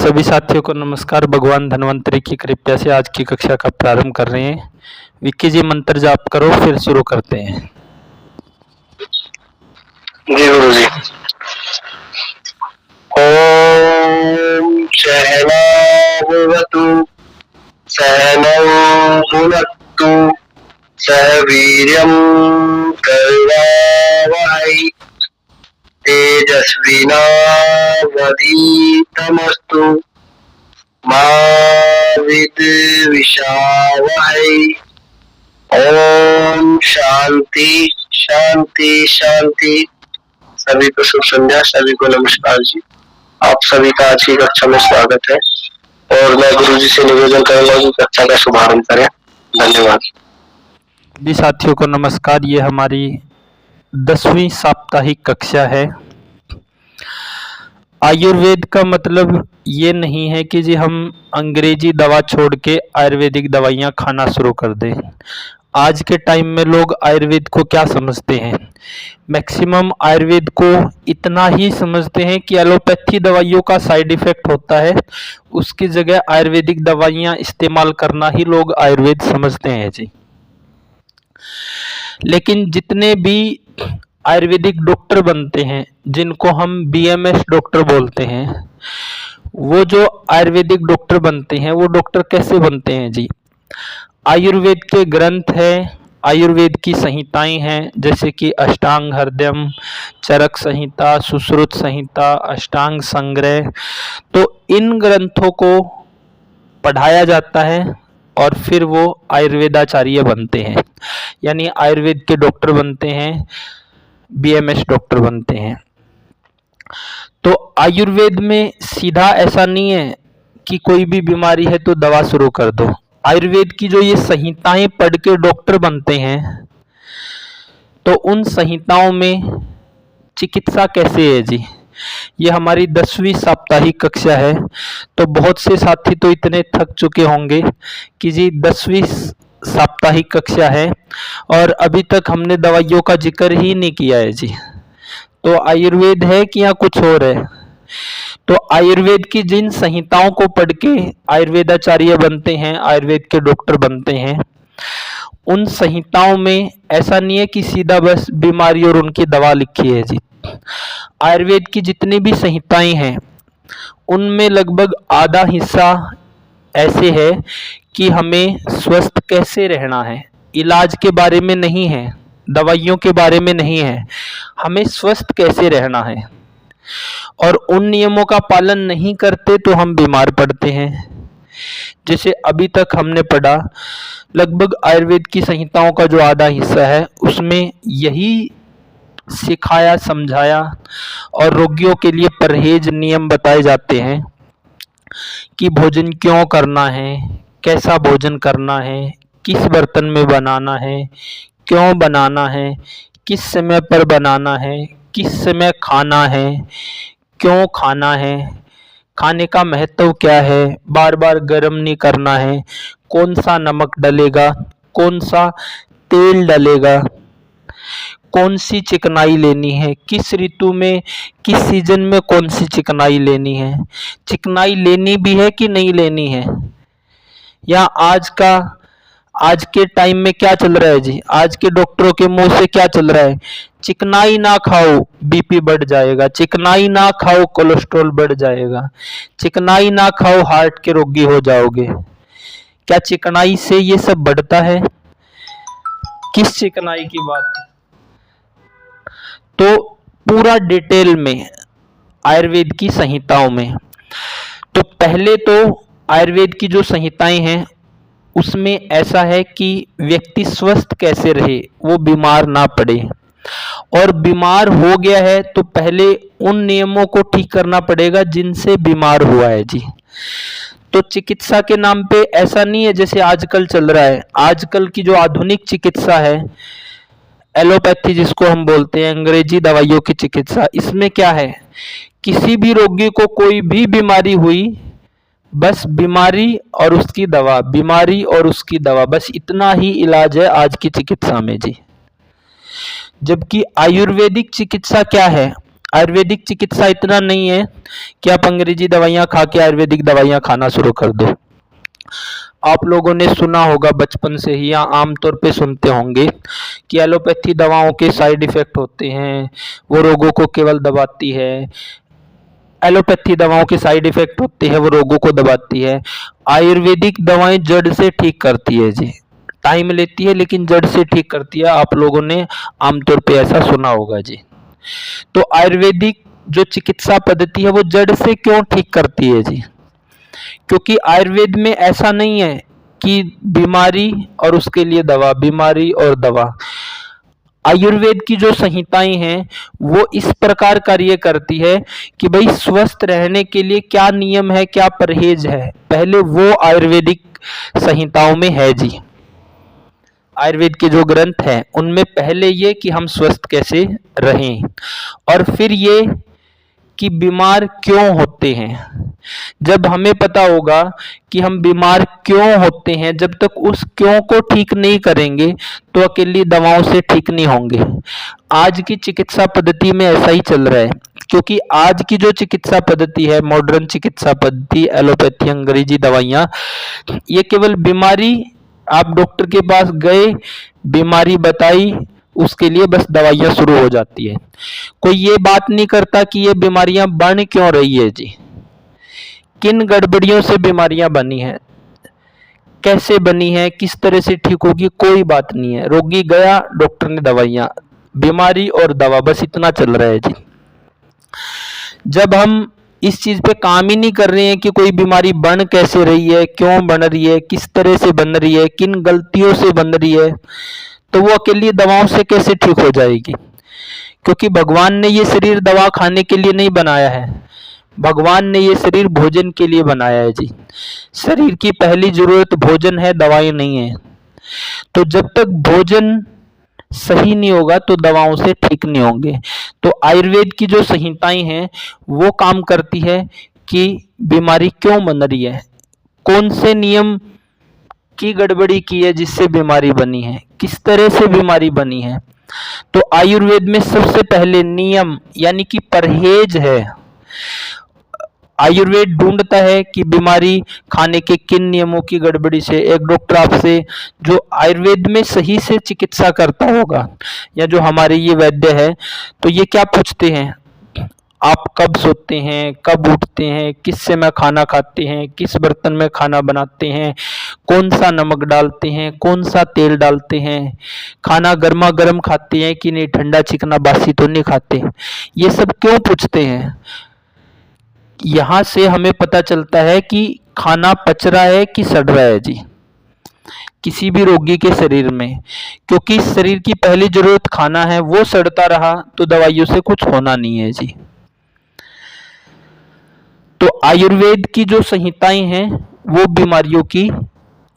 सभी साथियों को नमस्कार। भगवान धन्वंतरि की कृपा से आज की कक्षा का प्रारंभ कर रहे हैं। विक्की जी मंत्र जाप करो, फिर शुरू करते हैं। जी गुरु जी। ओम सहनावतु सहनौ भुनक्तु सह वीर्यं कर्वावहै तेजस्विनावधीतमस्तु मा विद्विषावहै। ओम शांति शांति शांति। सभी को शुभ संध्या, सभी को नमस्कार जी। आप सभी का आज की कक्षा में स्वागत है और मैं गुरु जी से निवेदन करूंगा कि कक्षा का शुभारंभ करें। धन्यवाद। भी साथियों को नमस्कार। ये हमारी 10वीं साप्ताहिक कक्षा है। आयुर्वेद का मतलब ये नहीं है कि जी हम अंग्रेजी दवा छोड़ के आयुर्वेदिक दवाइयाँ खाना शुरू कर दें। आज के टाइम में लोग आयुर्वेद को क्या समझते हैं? मैक्सिमम आयुर्वेद को इतना ही समझते हैं कि एलोपैथी दवाइयों का साइड इफ़ेक्ट होता है, उसकी जगह आयुर्वेदिक दवाइयाँ इस्तेमाल करना ही लोग आयुर्वेद समझते हैं जी। लेकिन जितने भी आयुर्वेदिक डॉक्टर बनते हैं, जिनको हम बीएमएस डॉक्टर बोलते हैं, वो जो आयुर्वेदिक डॉक्टर बनते हैं वो डॉक्टर कैसे बनते हैं जी? आयुर्वेद के ग्रंथ है, आयुर्वेद की संहिताएं हैं, जैसे कि अष्टांग हृदयम, चरक संहिता, सुश्रुत संहिता, अष्टांग संग्रह। तो इन ग्रंथों को पढ़ाया जाता है और फिर वो आयुर्वेदाचार्य बनते हैं, यानी आयुर्वेद के डॉक्टर बनते हैं, बीएमएस डॉक्टर बनते हैं। तो आयुर्वेद में सीधा ऐसा नहीं है कि कोई भी बीमारी है तो दवा शुरू कर दो। आयुर्वेद की जो ये संहिताएं पढ़ के डॉक्टर बनते हैं, तो उन संहिताओं में चिकित्सा कैसे है जी? ये हमारी 10वीं साप्ताहिक कक्षा है। तो बहुत से साथी तो इतने थक चुके होंगे कि जी 10वीं साप्ताहिक कक्षा है और अभी तक हमने दवाइयों का जिक्र ही नहीं किया है जी। तो आयुर्वेद है कि या कुछ और है? तो आयुर्वेद की जिन संहिताओं को पढ़ के आयुर्वेदाचार्य बनते हैं, आयुर्वेद के डॉक्टर बनते हैं, उन संहिताओं में ऐसा नहीं है कि सीधा बस बीमारी और उनकी दवा लिखी है जी। आयुर्वेद की जितनी भी संहिताएं हैं उनमें लगभग आधा हिस्सा ऐसे है कि हमें स्वस्थ कैसे रहना है, इलाज के बारे में नहीं है, दवाइयों के बारे में नहीं है, हमें स्वस्थ कैसे रहना है। और उन नियमों का पालन नहीं करते तो हम बीमार पड़ते हैं। जैसे अभी तक हमने पढ़ा, लगभग आयुर्वेद की संहिताओं का जो आधा हिस्सा है उसमें यही सिखाया, समझाया और रोगियों के लिए परहेज नियम बताए जाते हैं कि भोजन क्यों करना है, कैसा भोजन करना है, किस बर्तन में बनाना है, क्यों बनाना है, किस समय पर बनाना है, किस समय खाना है, क्यों खाना है, खाने का महत्व क्या है, बार बार गर्म नहीं करना है, कौन सा नमक डलेगा, कौन सा तेल डलेगा, कौन सी चिकनाई लेनी है, किस ऋतु में, किस सीजन में कौन सी चिकनाई लेनी है, चिकनाई लेनी भी है कि नहीं लेनी है। या आज के टाइम में क्या चल रहा है जी? आज के डॉक्टरों के मुंह से क्या चल रहा है? चिकनाई ना खाओ बीपी बढ़ जाएगा, चिकनाई ना खाओ कोलेस्ट्रॉल बढ़ जाएगा, चिकनाई ना खाओ हार्ट के रोगी हो जाओगे। क्या चिकनाई से ये सब बढ़ता है? किस चिकनाई की बात? तो पूरा डिटेल में आयुर्वेद की संहिताओं में, तो पहले तो आयुर्वेद की जो संहिताएं हैं उसमें ऐसा है कि व्यक्ति स्वस्थ कैसे रहे, वो बीमार ना पड़े, और बीमार हो गया है तो पहले उन नियमों को ठीक करना पड़ेगा जिनसे बीमार हुआ है जी। तो चिकित्सा के नाम पे ऐसा नहीं है जैसे आजकल चल रहा है। आजकल की जो आधुनिक चिकित्सा है, एलोपैथी जिसको हम बोलते हैं, अंग्रेजी दवाइयों की चिकित्सा, इसमें क्या है, किसी भी रोगी को कोई भी बीमारी हुई, बस बीमारी और उसकी दवा, बीमारी और उसकी दवा, बस इतना ही इलाज है आज की चिकित्सा में जी। जबकि आयुर्वेदिक चिकित्सा क्या है? आयुर्वेदिक चिकित्सा इतना नहीं है कि आप अंग्रेजी दवाइयाँ खा के आयुर्वेदिक दवाइयाँ खाना शुरू कर दो। आप लोगों ने सुना होगा बचपन से ही या आमतौर पे सुनते होंगे कि एलोपैथी दवाओं के साइड इफ़ेक्ट होते हैं, वो रोगों को केवल दबाती है। एलोपैथी दवाओं के साइड इफ़ेक्ट होते हैं, वो रोगों को दबाती है। आयुर्वेदिक दवाएँ जड़ से ठीक करती है जी। टाइम लेती है लेकिन जड़ से ठीक करती है। आप लोगों ने आमतौर पे ऐसा सुना होगा जी। तो आयुर्वेदिक जो चिकित्सा पद्धति है वो जड़ से क्यों ठीक करती है जी? क्योंकि आयुर्वेद में ऐसा नहीं है कि बीमारी और उसके लिए दवा, बीमारी और दवा। आयुर्वेद की जो संहिताएं हैं वो इस प्रकार कार्य करती है कि भाई स्वस्थ रहने के लिए क्या नियम है, क्या परहेज है, पहले वो आयुर्वेदिक संहिताओं में है जी। आयुर्वेद के जो ग्रंथ हैं उनमें पहले ये कि हम स्वस्थ कैसे रहें, और फिर ये कि बीमार क्यों होते हैं। जब हमें पता होगा कि हम बीमार क्यों होते हैं, जब तक उस क्यों को ठीक नहीं करेंगे तो अकेली दवाओं से ठीक नहीं होंगे। आज की चिकित्सा पद्धति में ऐसा ही चल रहा है, क्योंकि आज की जो चिकित्सा पद्धति है, मॉडर्न चिकित्सा पद्धति, एलोपैथी, अंग्रेजी दवाइयाँ, ये केवल बीमारी, आप डॉक्टर के पास गए, बीमारी बताई, उसके लिए बस दवाइयाँ शुरू हो जाती है। कोई ये बात नहीं करता कि ये बीमारियां बन क्यों रही है जी, किन गड़बड़ियों से बीमारियां बनी है, कैसे बनी है, किस तरह से ठीक होगी, कोई बात नहीं है। रोगी गया, डॉक्टर ने दवाइयां, बीमारी और दवा, बस इतना चल रहा है जी। जब हम इस चीज पे काम ही नहीं कर रहे हैं कि कोई बीमारी बन कैसे रही है, क्यों बन रही है, किस तरह से बन रही है, किन गलतियों से बन रही है, तो वो अकेली दवाओं से कैसे ठीक हो जाएगी? क्योंकि भगवान ने ये शरीर दवा खाने के लिए नहीं बनाया है, भगवान ने ये शरीर भोजन के लिए बनाया है जी। शरीर की पहली जरूरत भोजन है, दवाएं नहीं है। तो जब तक भोजन सही नहीं होगा तो दवाओं से ठीक नहीं होंगे। तो आयुर्वेद की जो संहिताएं हैं वो काम करती है कि बीमारी क्यों बन रही है, कौन से नियम की गड़बड़ी की है जिससे बीमारी बनी है, किस तरह से बीमारी बनी है। तो आयुर्वेद में सबसे पहले नियम यानी कि परहेज है। आयुर्वेद ढूंढता है कि बीमारी खाने के किन नियमों की गड़बड़ी से, एक डॉक्टर आपसे जो आयुर्वेद में सही से चिकित्सा करता होगा या जो हमारे ये वैद्य है, तो ये क्या पूछते हैं, आप कब सोते हैं, कब उठते हैं, किस समय खाना खाते हैं, किस बर्तन में खाना बनाते हैं, कौन सा नमक डालते हैं, कौन सा तेल डालते हैं, खाना गर्मा गर्म खाते हैं कि नहीं, ठंडा चिकना बासी तो नहीं खाते। ये सब क्यों पूछते हैं? यहाँ से हमें पता चलता है कि खाना पच रहा है कि सड़ रहा है जी, किसी भी रोगी के शरीर में। क्योंकि शरीर की पहली जरूरत खाना है, वो सड़ता रहा तो दवाइयों से कुछ होना नहीं है जी। तो आयुर्वेद की जो संहिताएं हैं वो बीमारियों की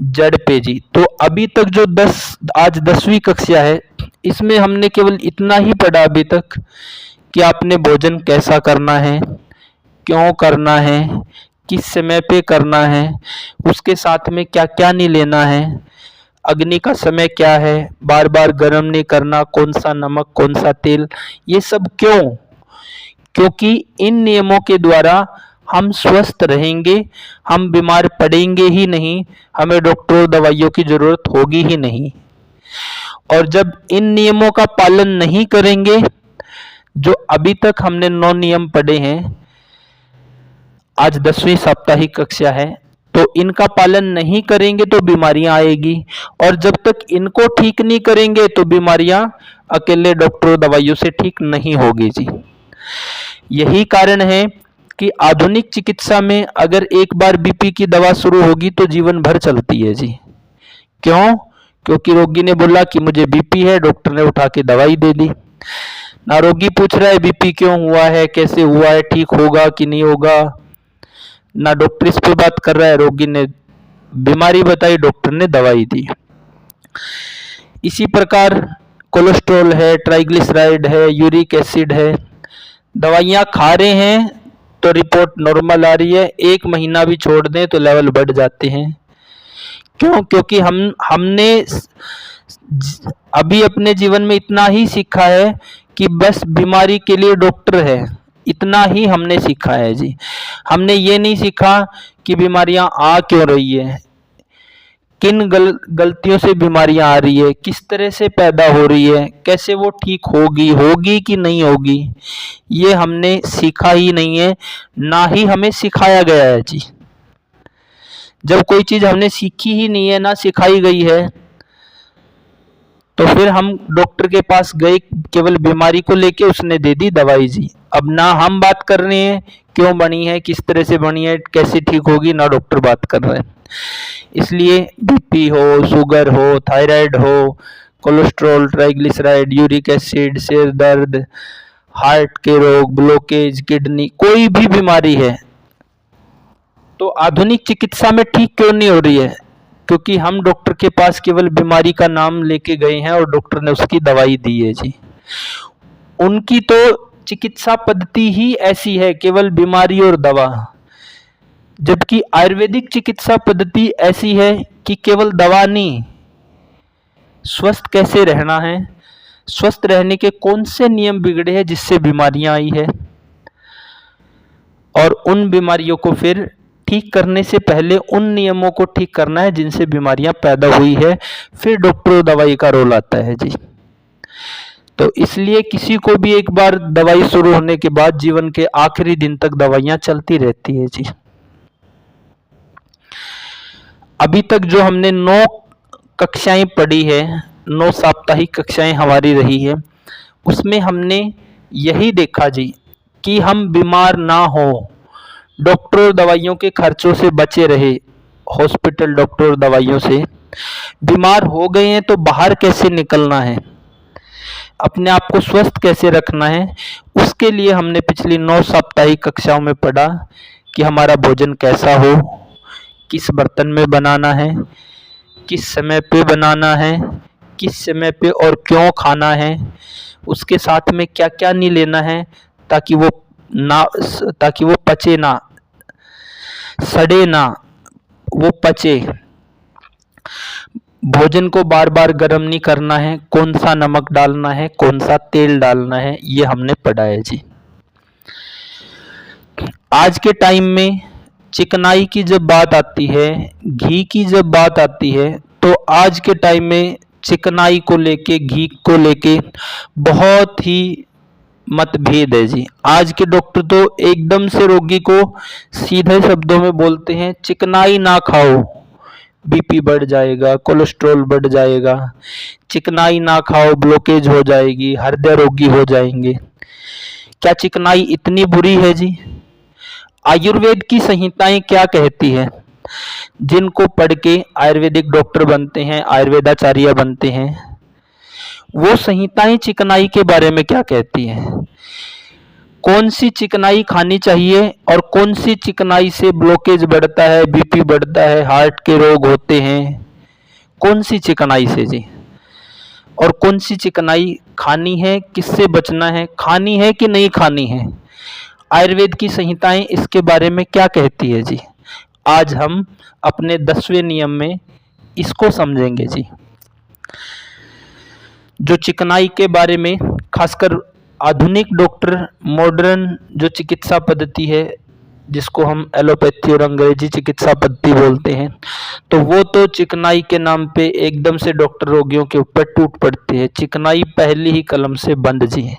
जड़ पे जी। तो अभी तक जो आज 10वीं कक्षा है, इसमें हमने केवल इतना ही पढ़ा अभी तक कि आपने भोजन कैसा करना है, क्यों करना है, किस समय पे करना है, उसके साथ में क्या क्या नहीं लेना है, अग्नि का समय क्या है, बार बार गर्म नहीं करना, कौन सा नमक, कौन सा तेल, ये सब क्यों? क्योंकि इन नियमों के द्वारा हम स्वस्थ रहेंगे, हम बीमार पड़ेंगे ही नहीं, हमें डॉक्टरों दवाइयों की जरूरत होगी ही नहीं। और जब इन नियमों का पालन नहीं करेंगे, जो अभी तक हमने 9 नियम पढ़े हैं, आज 10वीं साप्ताहिक कक्षा है, तो इनका पालन नहीं करेंगे तो बीमारियां आएगी, और जब तक इनको ठीक नहीं करेंगे तो बीमारियां अकेले डॉक्टरों दवाइयों से ठीक नहीं होगी जी। यही कारण है कि आधुनिक चिकित्सा में अगर एक बार बीपी की दवा शुरू होगी तो जीवन भर चलती है जी। क्यों? क्योंकि रोगी ने बोला कि मुझे बीपी है, डॉक्टर ने उठा के दवाई दे दी। ना रोगी पूछ रहा है बीपी क्यों हुआ है, कैसे हुआ है, ठीक होगा कि नहीं होगा, ना डॉक्टर इस पे बात कर रहा है, रोगी ने बीमारी बताई, डॉक्टर ने दवाई दी। इसी प्रकार कोलेस्ट्रॉल है, ट्राइग्लिसराइड है, यूरिक एसिड है, दवाइयाँ खा रहे हैं तो रिपोर्ट नॉर्मल आ रही है, 1 महीना भी छोड़ दें तो लेवल बढ़ जाते हैं। क्यों? क्योंकि हमने अभी अपने जीवन में इतना ही सीखा है कि बस बीमारी के लिए डॉक्टर है, इतना ही हमने सीखा है जी। हमने ये नहीं सीखा कि बीमारियां आ क्यों रही है, किन गलतियों से बीमारियां आ रही है, किस तरह से पैदा हो रही है, कैसे वो ठीक होगी कि नहीं होगी, ये हमने सीखा ही नहीं है, ना ही हमें सिखाया गया है जी। जब कोई चीज हमने सीखी ही नहीं है, ना सिखाई गई है, तो फिर हम डॉक्टर के पास गए केवल बीमारी को लेके, उसने दे दी दवाई जी। अब ना हम बात कर रहे हैं क्यों बनी है, किस तरह से बनी है, कैसे ठीक होगी, ना डॉक्टर बात कर रहे हैं। इसलिए बीपी हो, शुगर हो, थायराइड हो, कोलेस्ट्रॉल, ट्राइग्लिसराइड, यूरिक एसिड, सिर दर्द, हार्ट के रोग, ब्लॉकेज, किडनी, कोई भी बीमारी है तो आधुनिक चिकित्सा में ठीक क्यों नहीं हो रही है? क्योंकि हम डॉक्टर के पास केवल बीमारी का नाम लेके गए हैं और डॉक्टर ने उसकी दवाई दी है जी। उनकी तो चिकित्सा पद्धति ही ऐसी है, केवल बीमारी और दवा। जबकि आयुर्वेदिक चिकित्सा पद्धति ऐसी है कि केवल दवा नहीं, स्वस्थ कैसे रहना है, स्वस्थ रहने के कौन से नियम बिगड़े हैं जिससे बीमारियां आई है, और उन बीमारियों को फिर ठीक करने से पहले उन नियमों को ठीक करना है जिनसे बीमारियां पैदा हुई है, फिर डॉक्टर और दवाई का रोल आता है जी। तो इसलिए किसी को भी एक बार दवाई शुरू होने के बाद जीवन के आखिरी दिन तक दवाइयां चलती रहती है जी। अभी तक जो हमने 9 कक्षाएं पढ़ी है, 9 साप्ताहिक कक्षाएं हमारी रही है, उसमें हमने यही देखा जी कि हम बीमार ना हो, डॉक्टर और दवाइयों के खर्चों से बचे रहे, हॉस्पिटल, डॉक्टर और दवाइयों से। बीमार हो गए हैं तो बाहर कैसे निकलना है, अपने आप को स्वस्थ कैसे रखना है, उसके लिए हमने पिछली 9 साप्ताहिक कक्षाओं में पढ़ा कि हमारा भोजन कैसा हो, किस बर्तन में बनाना है, किस समय पे बनाना है, किस समय पे और क्यों खाना है, उसके साथ में क्या क्या नहीं लेना है ताकि वो पचे ना, सड़े ना, वो पचे। भोजन को बार बार गर्म नहीं करना है, कौन सा नमक डालना है, कौन सा तेल डालना है, ये हमने पढ़ा है जी। आज के टाइम में चिकनाई की जब बात आती है, घी की जब बात आती है, तो आज के टाइम में चिकनाई को लेके, घी को लेके बहुत ही मतभेद है जी। आज के डॉक्टर तो एकदम से रोगी को सीधे शब्दों में बोलते हैं चिकनाई ना खाओ, बीपी बढ़ जाएगा, कोलेस्ट्रॉल बढ़ जाएगा, चिकनाई ना खाओ, ब्लॉकेज हो जाएगी, हृदय रोगी हो जाएंगे। क्या चिकनाई इतनी बुरी है जी? आयुर्वेद की संहिताएं क्या कहती है? जिनको पढ़ के आयुर्वेदिक डॉक्टर बनते हैं, आयुर्वेदाचार्य बनते हैं, वो संहिताएं चिकनाई के बारे में क्या कहती हैं? कौन सी चिकनाई खानी चाहिए और कौन सी चिकनाई से ब्लॉकेज बढ़ता है, बीपी बढ़ता है, हार्ट के रोग होते हैं, कौन सी चिकनाई से जी? और कौन सी चिकनाई खानी है, किससे बचना है, खानी है कि नहीं खानी है? आयुर्वेद की संहिताएं इसके बारे में क्या कहती है जी? आज हम अपने 10वें नियम में इसको समझेंगे जी। जो चिकनाई के बारे में, खासकर आधुनिक डॉक्टर, मॉडर्न जो चिकित्सा पद्धति है जिसको हम एलोपैथी और अंग्रेजी चिकित्सा पद्धति बोलते हैं, तो वो तो चिकनाई के नाम पे एकदम से डॉक्टर रोगियों के ऊपर टूट पड़ते हैं। चिकनाई पहली ही कलम से बंद जी है।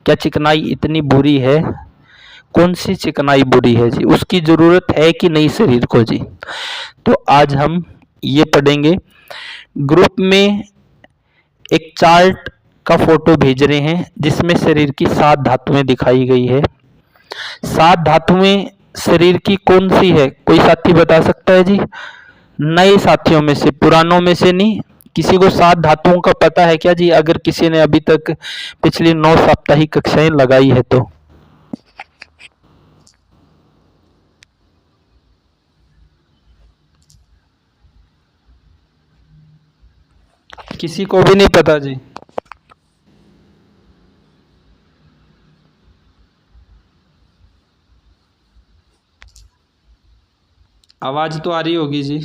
क्या चिकनाई इतनी बुरी है? कौन सी चिकनाई बुरी है जी? उसकी जरूरत है कि नहीं शरीर को जी? तो आज हम ये पढ़ेंगे। ग्रुप में एक चार्ट का फोटो भेज रहे हैं जिसमें शरीर की 7 धातुएं दिखाई गई है। 7 धातुएं शरीर की कौन सी है? कोई साथी बता सकता है जी? नए साथियों में से, पुरानों में से नहीं। किसी को 7 धातुओं का पता है क्या जी? अगर किसी ने अभी तक पिछली 9 साप्ताहिक कक्षाएं लगाई है तो। किसी को भी नहीं पता जी? आवाज तो आ रही होगी जी।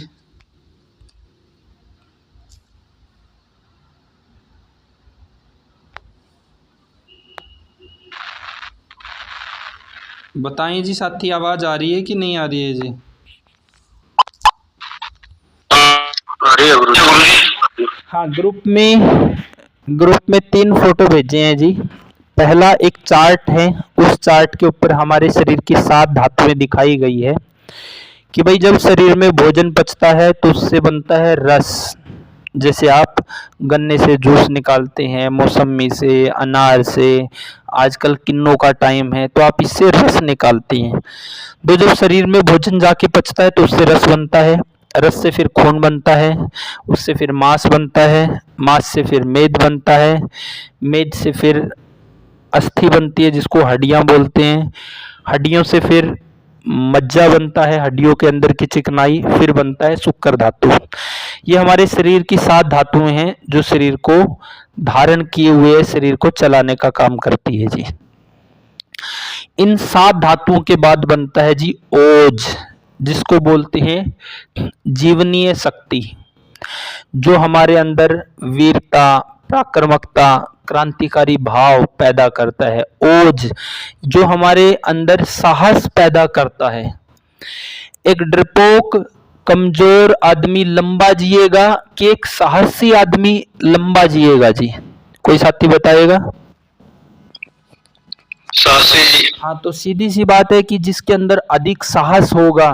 बताएं जी साथी, आवाज आ रही है कि नहीं आ रही है जी? अरे गुरुजी। हाँ, ग्रुप में 3 फोटो भेजे हैं जी। पहला एक चार्ट है, उस चार्ट के ऊपर हमारे शरीर की 7 धातुएं दिखाई गई है कि भाई जब शरीर में भोजन पचता है तो उससे बनता है रस। जैसे आप गन्ने से जूस निकालते हैं, मौसमी से, अनार से, आजकल किन्नों का टाइम है तो आप इससे रस निकालते हैं। तो जब शरीर में भोजन जाके पचता है तो उससे रस बनता है, रस से फिर खून बनता है, उससे फिर मांस बनता है, मांस से फिर मेद बनता है, मेद से फिर अस्थि बनती है जिसको हड्डियां बोलते हैं, हड्डियों से फिर मज्जा बनता है, हड्डियों के अंदर की चिकनाई, फिर बनता है शुक्र धातु। ये हमारे शरीर की 7 धातुएं हैं जो शरीर को धारण किए हुए शरीर को चलाने का काम करती है जी। इन 7 धातुओं के बाद बनता है जी ओज, जिसको बोलते हैं जीवनीय शक्ति, जो हमारे अंदर वीरता, पराक्रमकता, क्रांतिकारी भाव पैदा करता है। ओज जो हमारे अंदर साहस पैदा करता है। एक डरपोक कमजोर आदमी लंबा जिएगा कि एक साहसी आदमी लंबा जिएगा जी? कोई साथी बताएगा? साहसी जी। हाँ, तो सीधी सी बात है कि जिसके अंदर अधिक साहस होगा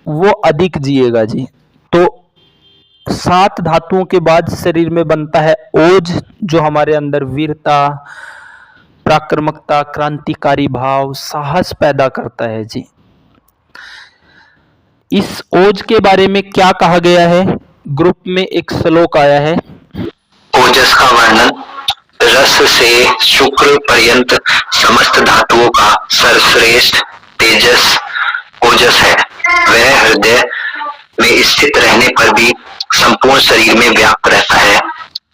वो अधिक जिएगा जी। तो 7 धातुओं के बाद शरीर में बनता है ओज, जो हमारे अंदर वीरता, पराक्रमकता, क्रांतिकारी भाव, साहस पैदा करता है जी। इस ओज के बारे में क्या कहा गया है? ग्रुप में एक श्लोक आया है। ओजस का वर्णन रस से शुक्र पर्यंत समस्त धातुओं का सर्वश्रेष्ठ तेजस ओजस है। वह हृदय में स्थित रहने पर भी संपूर्ण शरीर में व्याप्त रहता है।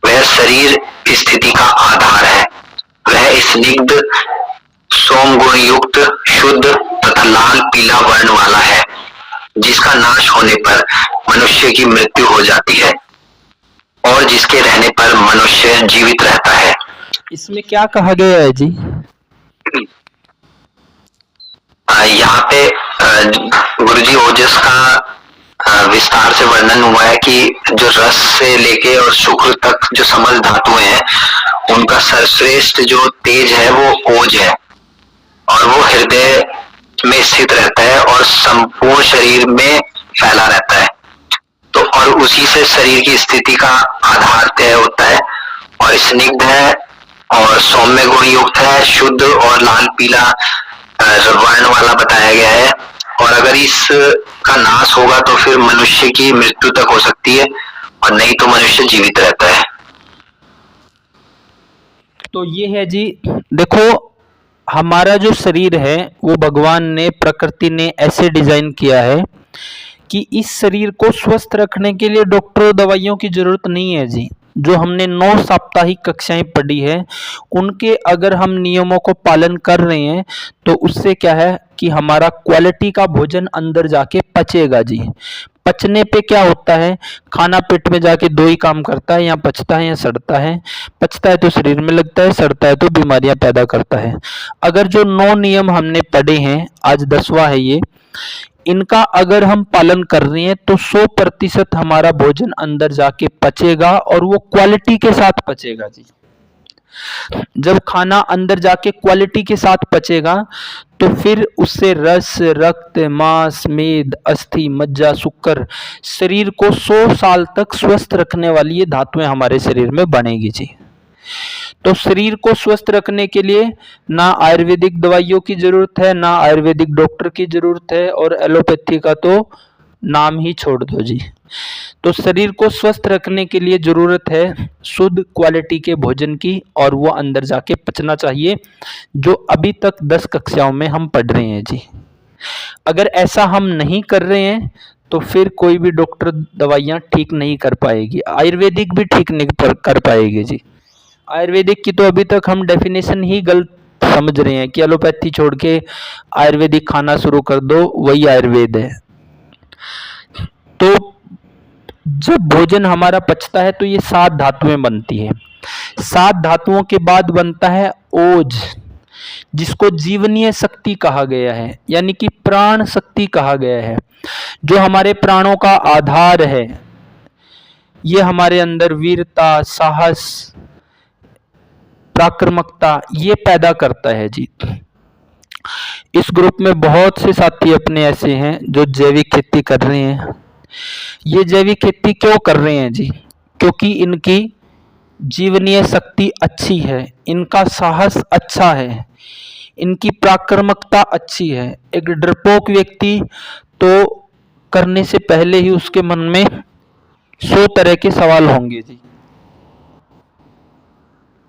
वह शरीर स्थिति का आधार है। वह स्निग्ध सोम गुण युक्त शुद्ध तथा लाल पीला वर्ण वाला है, जिसका नाश होने पर मनुष्य की मृत्यु हो जाती है और जिसके रहने पर मनुष्य जीवित रहता है। इसमें क्या कहा गया है जी? यहाँ पे गुरुजी ओजस का विस्तार से वर्णन हुआ है कि जो रस से लेके और शुक्र तक जो समस्त धातुएं हैं उनका सर्वश्रेष्ठ जो तेज है वो ओज है, और वो हृदय में स्थित रहता है और संपूर्ण शरीर में फैला रहता है। तो और उसी से शरीर की स्थिति का आधार तय होता है, और स्निग्ध है और सौम्य गुण युक्त है, शुद्ध और लाल पीला वर्ण वाला बताया गया है। और अगर इसका नाश होगा तो फिर मनुष्य की मृत्यु तक हो सकती है, और नहीं तो मनुष्य जीवित रहता है। तो ये है जी, देखो हमारा जो शरीर है वो भगवान ने, प्रकृति ने ऐसे डिजाइन किया है कि इस शरीर को स्वस्थ रखने के लिए डॉक्टरों दवाइयों की जरूरत नहीं है जी। जो हमने 9 साप्ताहिक कक्षाएं पढ़ी है उनके अगर हम नियमों को पालन कर रहे हैं तो उससे क्या है कि हमारा क्वालिटी का भोजन अंदर जाके पचेगा जी। पचने पे क्या होता है? खाना पेट में जाके 2 ही काम करता है, या पचता है या सड़ता है। पचता है तो शरीर में लगता है, सड़ता है तो बीमारियां पैदा करता है। अगर जो 9 नियम हमने पढ़े हैं, आज 10वां है ये, इनका अगर हम पालन कर रहे हैं तो 100% हमारा भोजन अंदर जाके पचेगा, और वो क्वालिटी के साथ पचेगा जी। जब खाना अंदर जाके क्वालिटी के साथ पचेगा तो फिर उससे रस, रक्त, मांस, मेद, अस्थि, मज्जा, शुक्र, शरीर को 100 साल तक स्वस्थ रखने वाली ये धातुएं हमारे शरीर में बनेगी जी। तो शरीर को स्वस्थ रखने के लिए ना आयुर्वेदिक दवाइयों की जरूरत है, ना आयुर्वेदिक डॉक्टर की जरूरत है, और एलोपैथी का तो नाम ही छोड़ दो जी। तो शरीर को स्वस्थ रखने के लिए जरूरत है शुद्ध क्वालिटी के भोजन की, और वो अंदर जाके पचना चाहिए, जो अभी तक 10 कक्षाओं में हम पढ़ रहे हैं जी। अगर ऐसा हम नहीं कर रहे हैं तो फिर कोई भी डॉक्टर दवाइयाँ ठीक नहीं कर पाएगी, आयुर्वेदिक भी ठीक नहीं कर पाएगी जी। आयुर्वेदिक की तो अभी तक हम डेफिनेशन ही गलत समझ रहे हैं कि एलोपैथी छोड़ के आयुर्वेदिक खाना शुरू कर दो, वही आयुर्वेद है। तो जब भोजन हमारा पचता है तो ये 7 धातुएं बनती है। 7 धातुओं के बाद बनता है ओज। जिसको जीवनीय शक्ति कहा गया है, यानी कि प्राण शक्ति कहा गया है, जो हमारे प्राणों का आधार है। ये हमारे अंदर वीरता, साहस, पराक्रमकता ये पैदा करता है जी। इस ग्रुप में बहुत से साथी अपने ऐसे हैं जो जैविक खेती कर रहे हैं। ये जैविक खेती क्यों कर रहे हैं जी? क्योंकि इनकी जीवनीय शक्ति अच्छी है, इनका साहस अच्छा है, इनकी पराक्रमकता अच्छी है। एक डरपोक व्यक्ति तो करने से पहले ही उसके मन में 100 तरह के सवाल होंगे जी।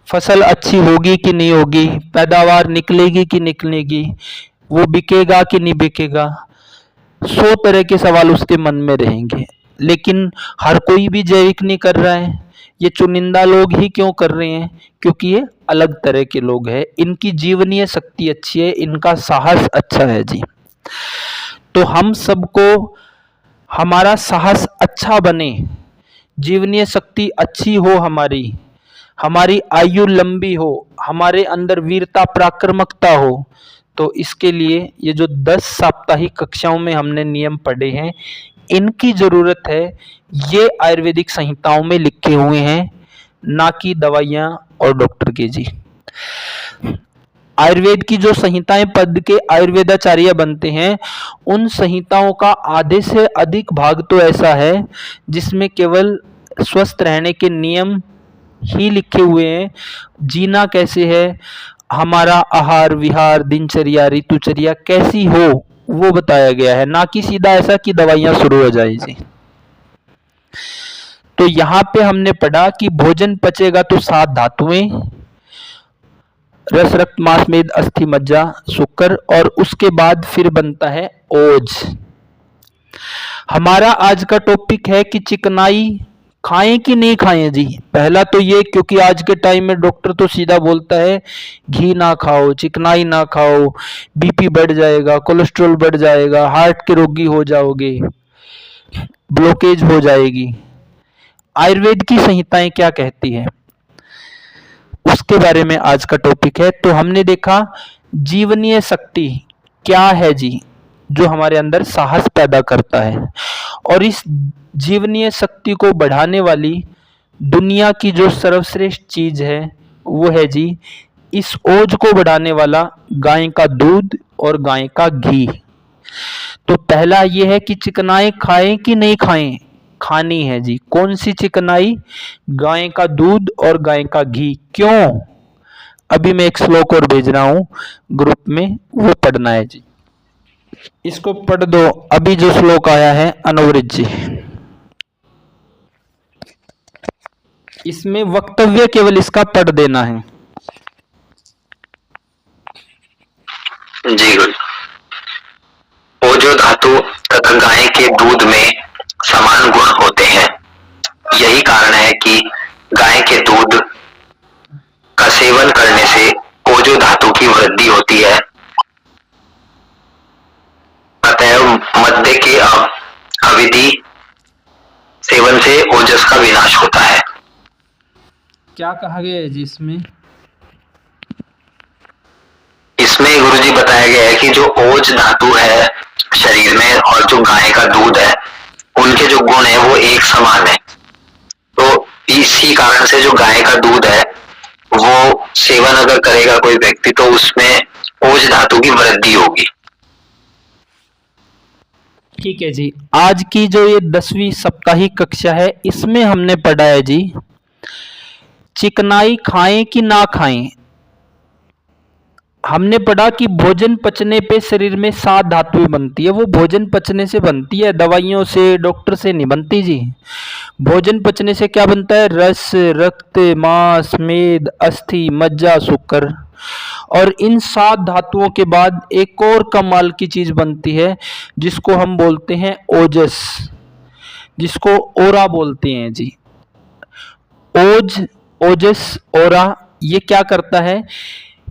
फसल अच्छी होगी कि नहीं होगी, पैदावार निकलेगी कि निकलेगी, वो बिकेगा कि नहीं बिकेगा, 100 तरह के सवाल उसके मन में रहेंगे। लेकिन हर कोई भी जैविक नहीं कर रहा है, ये चुनिंदा लोग ही क्यों कर रहे हैं? क्योंकि ये अलग तरह के लोग हैं, इनकी जीवनीय शक्ति अच्छी है, इनका साहस अच्छा है जी। तो हम सबको हमारा साहस अच्छा बने, जीवनीय शक्ति अच्छी हो, हमारी आयु लंबी हो, हमारे अंदर वीरता पराक्रमकता हो, तो इसके लिए ये जो 10 साप्ताहिक कक्षाओं में हमने नियम पढ़े हैं, इनकी जरूरत है। ये आयुर्वेदिक संहिताओं में लिखे हुए हैं, ना कि दवाइयाँ और डॉक्टर के जी। आयुर्वेद की जो संहिताएं पद के आयुर्वेदाचार्य बनते हैं, उन संहिताओं का आधे से अधिक भाग तो ऐसा है जिसमें केवल स्वस्थ रहने के नियम ही लिखे हुए हैं। जीना कैसे है, हमारा आहार विहार, दिनचर्या, ऋतुचर्या कैसी हो, वो बताया गया है, ना कि सीधा ऐसा कि दवाइयां शुरू हो जाए जी। तो यहाँ पे हमने पढ़ा कि भोजन पचेगा तो 7 धातुएं, रस, रक्त, मांस, मेद, अस्थि, मज्जा, शुक्र, और उसके बाद फिर बनता है ओज। हमारा आज का टॉपिक है कि चिकनाई खाएं कि नहीं खाएं जी। पहला तो ये, क्योंकि आज के टाइम में डॉक्टर तो सीधा बोलता है घी ना खाओ, चिकनाई ना खाओ, बीपी बढ़ जाएगा, कोलेस्ट्रॉल बढ़ जाएगा, हार्ट के रोगी हो जाओगे, ब्लॉकेज हो जाएगी। आयुर्वेद की संहिताएं क्या कहती है, उसके बारे में आज का टॉपिक है। तो हमने देखा जीवनीय शक्ति क्या है जी, जो हमारे अंदर साहस पैदा करता है। और इस जीवनीय शक्ति को बढ़ाने वाली दुनिया की जो सर्वश्रेष्ठ चीज है वो है जी, इस ओज को बढ़ाने वाला गाय का दूध और गाय का घी। तो पहला ये है कि चिकनाई खाएं कि नहीं खाएं, खानी है जी। कौन सी चिकनाई? गाय का दूध और गाय का घी। क्यों? अभी मैं एक श्लोक और भेज रहा हूं ग्रुप में, वो पढ़ना है जी। इसको पढ़ दो। अभी जो श्लोक आया है अनुवृत जी, इसमें वक्तव्य केवल इसका पढ़ देना है जी गुरु। ओजो धातु तथा गाय के दूध में समान गुण होते हैं। यही कारण है कि गाय के दूध का सेवन करने से ओजो धातु की वृद्धि होती है। अतएव मध्य के अविधि सेवन से ओजस का विनाश होता है। क्या कहा गया है जी इसमें? इसमें गुरुजी बताया गया है कि जो ओज धातु है शरीर में और जो गाय का दूध है, उनके जो गुण है वो एक समान है। तो इसी कारण से जो गाय का दूध है वो सेवन अगर करेगा कोई व्यक्ति, तो उसमें ओज धातु की वृद्धि होगी। ठीक है जी। आज की जो ये 10वीं साप्ताहिक कक्षा है, इसमें हमने पढ़ा है जी, चिकनाई खाएं कि ना खाएं। हमने पढ़ा कि भोजन पचने पे शरीर में 7 धातुएं बनती है। वो भोजन पचने से बनती है, दवाइयों से, डॉक्टर से नहीं बनती जी। भोजन पचने से क्या बनता है? रस, रक्त, मांस, मेद, अस्थि, मज्जा, शुक्र। और इन 7 धातुओं के बाद एक और कमाल की चीज बनती है जिसको हम बोलते हैं ओजस, जिसको ओरा बोलते हैं जी। ओज, ओजस, ओरा, ये क्या करता है?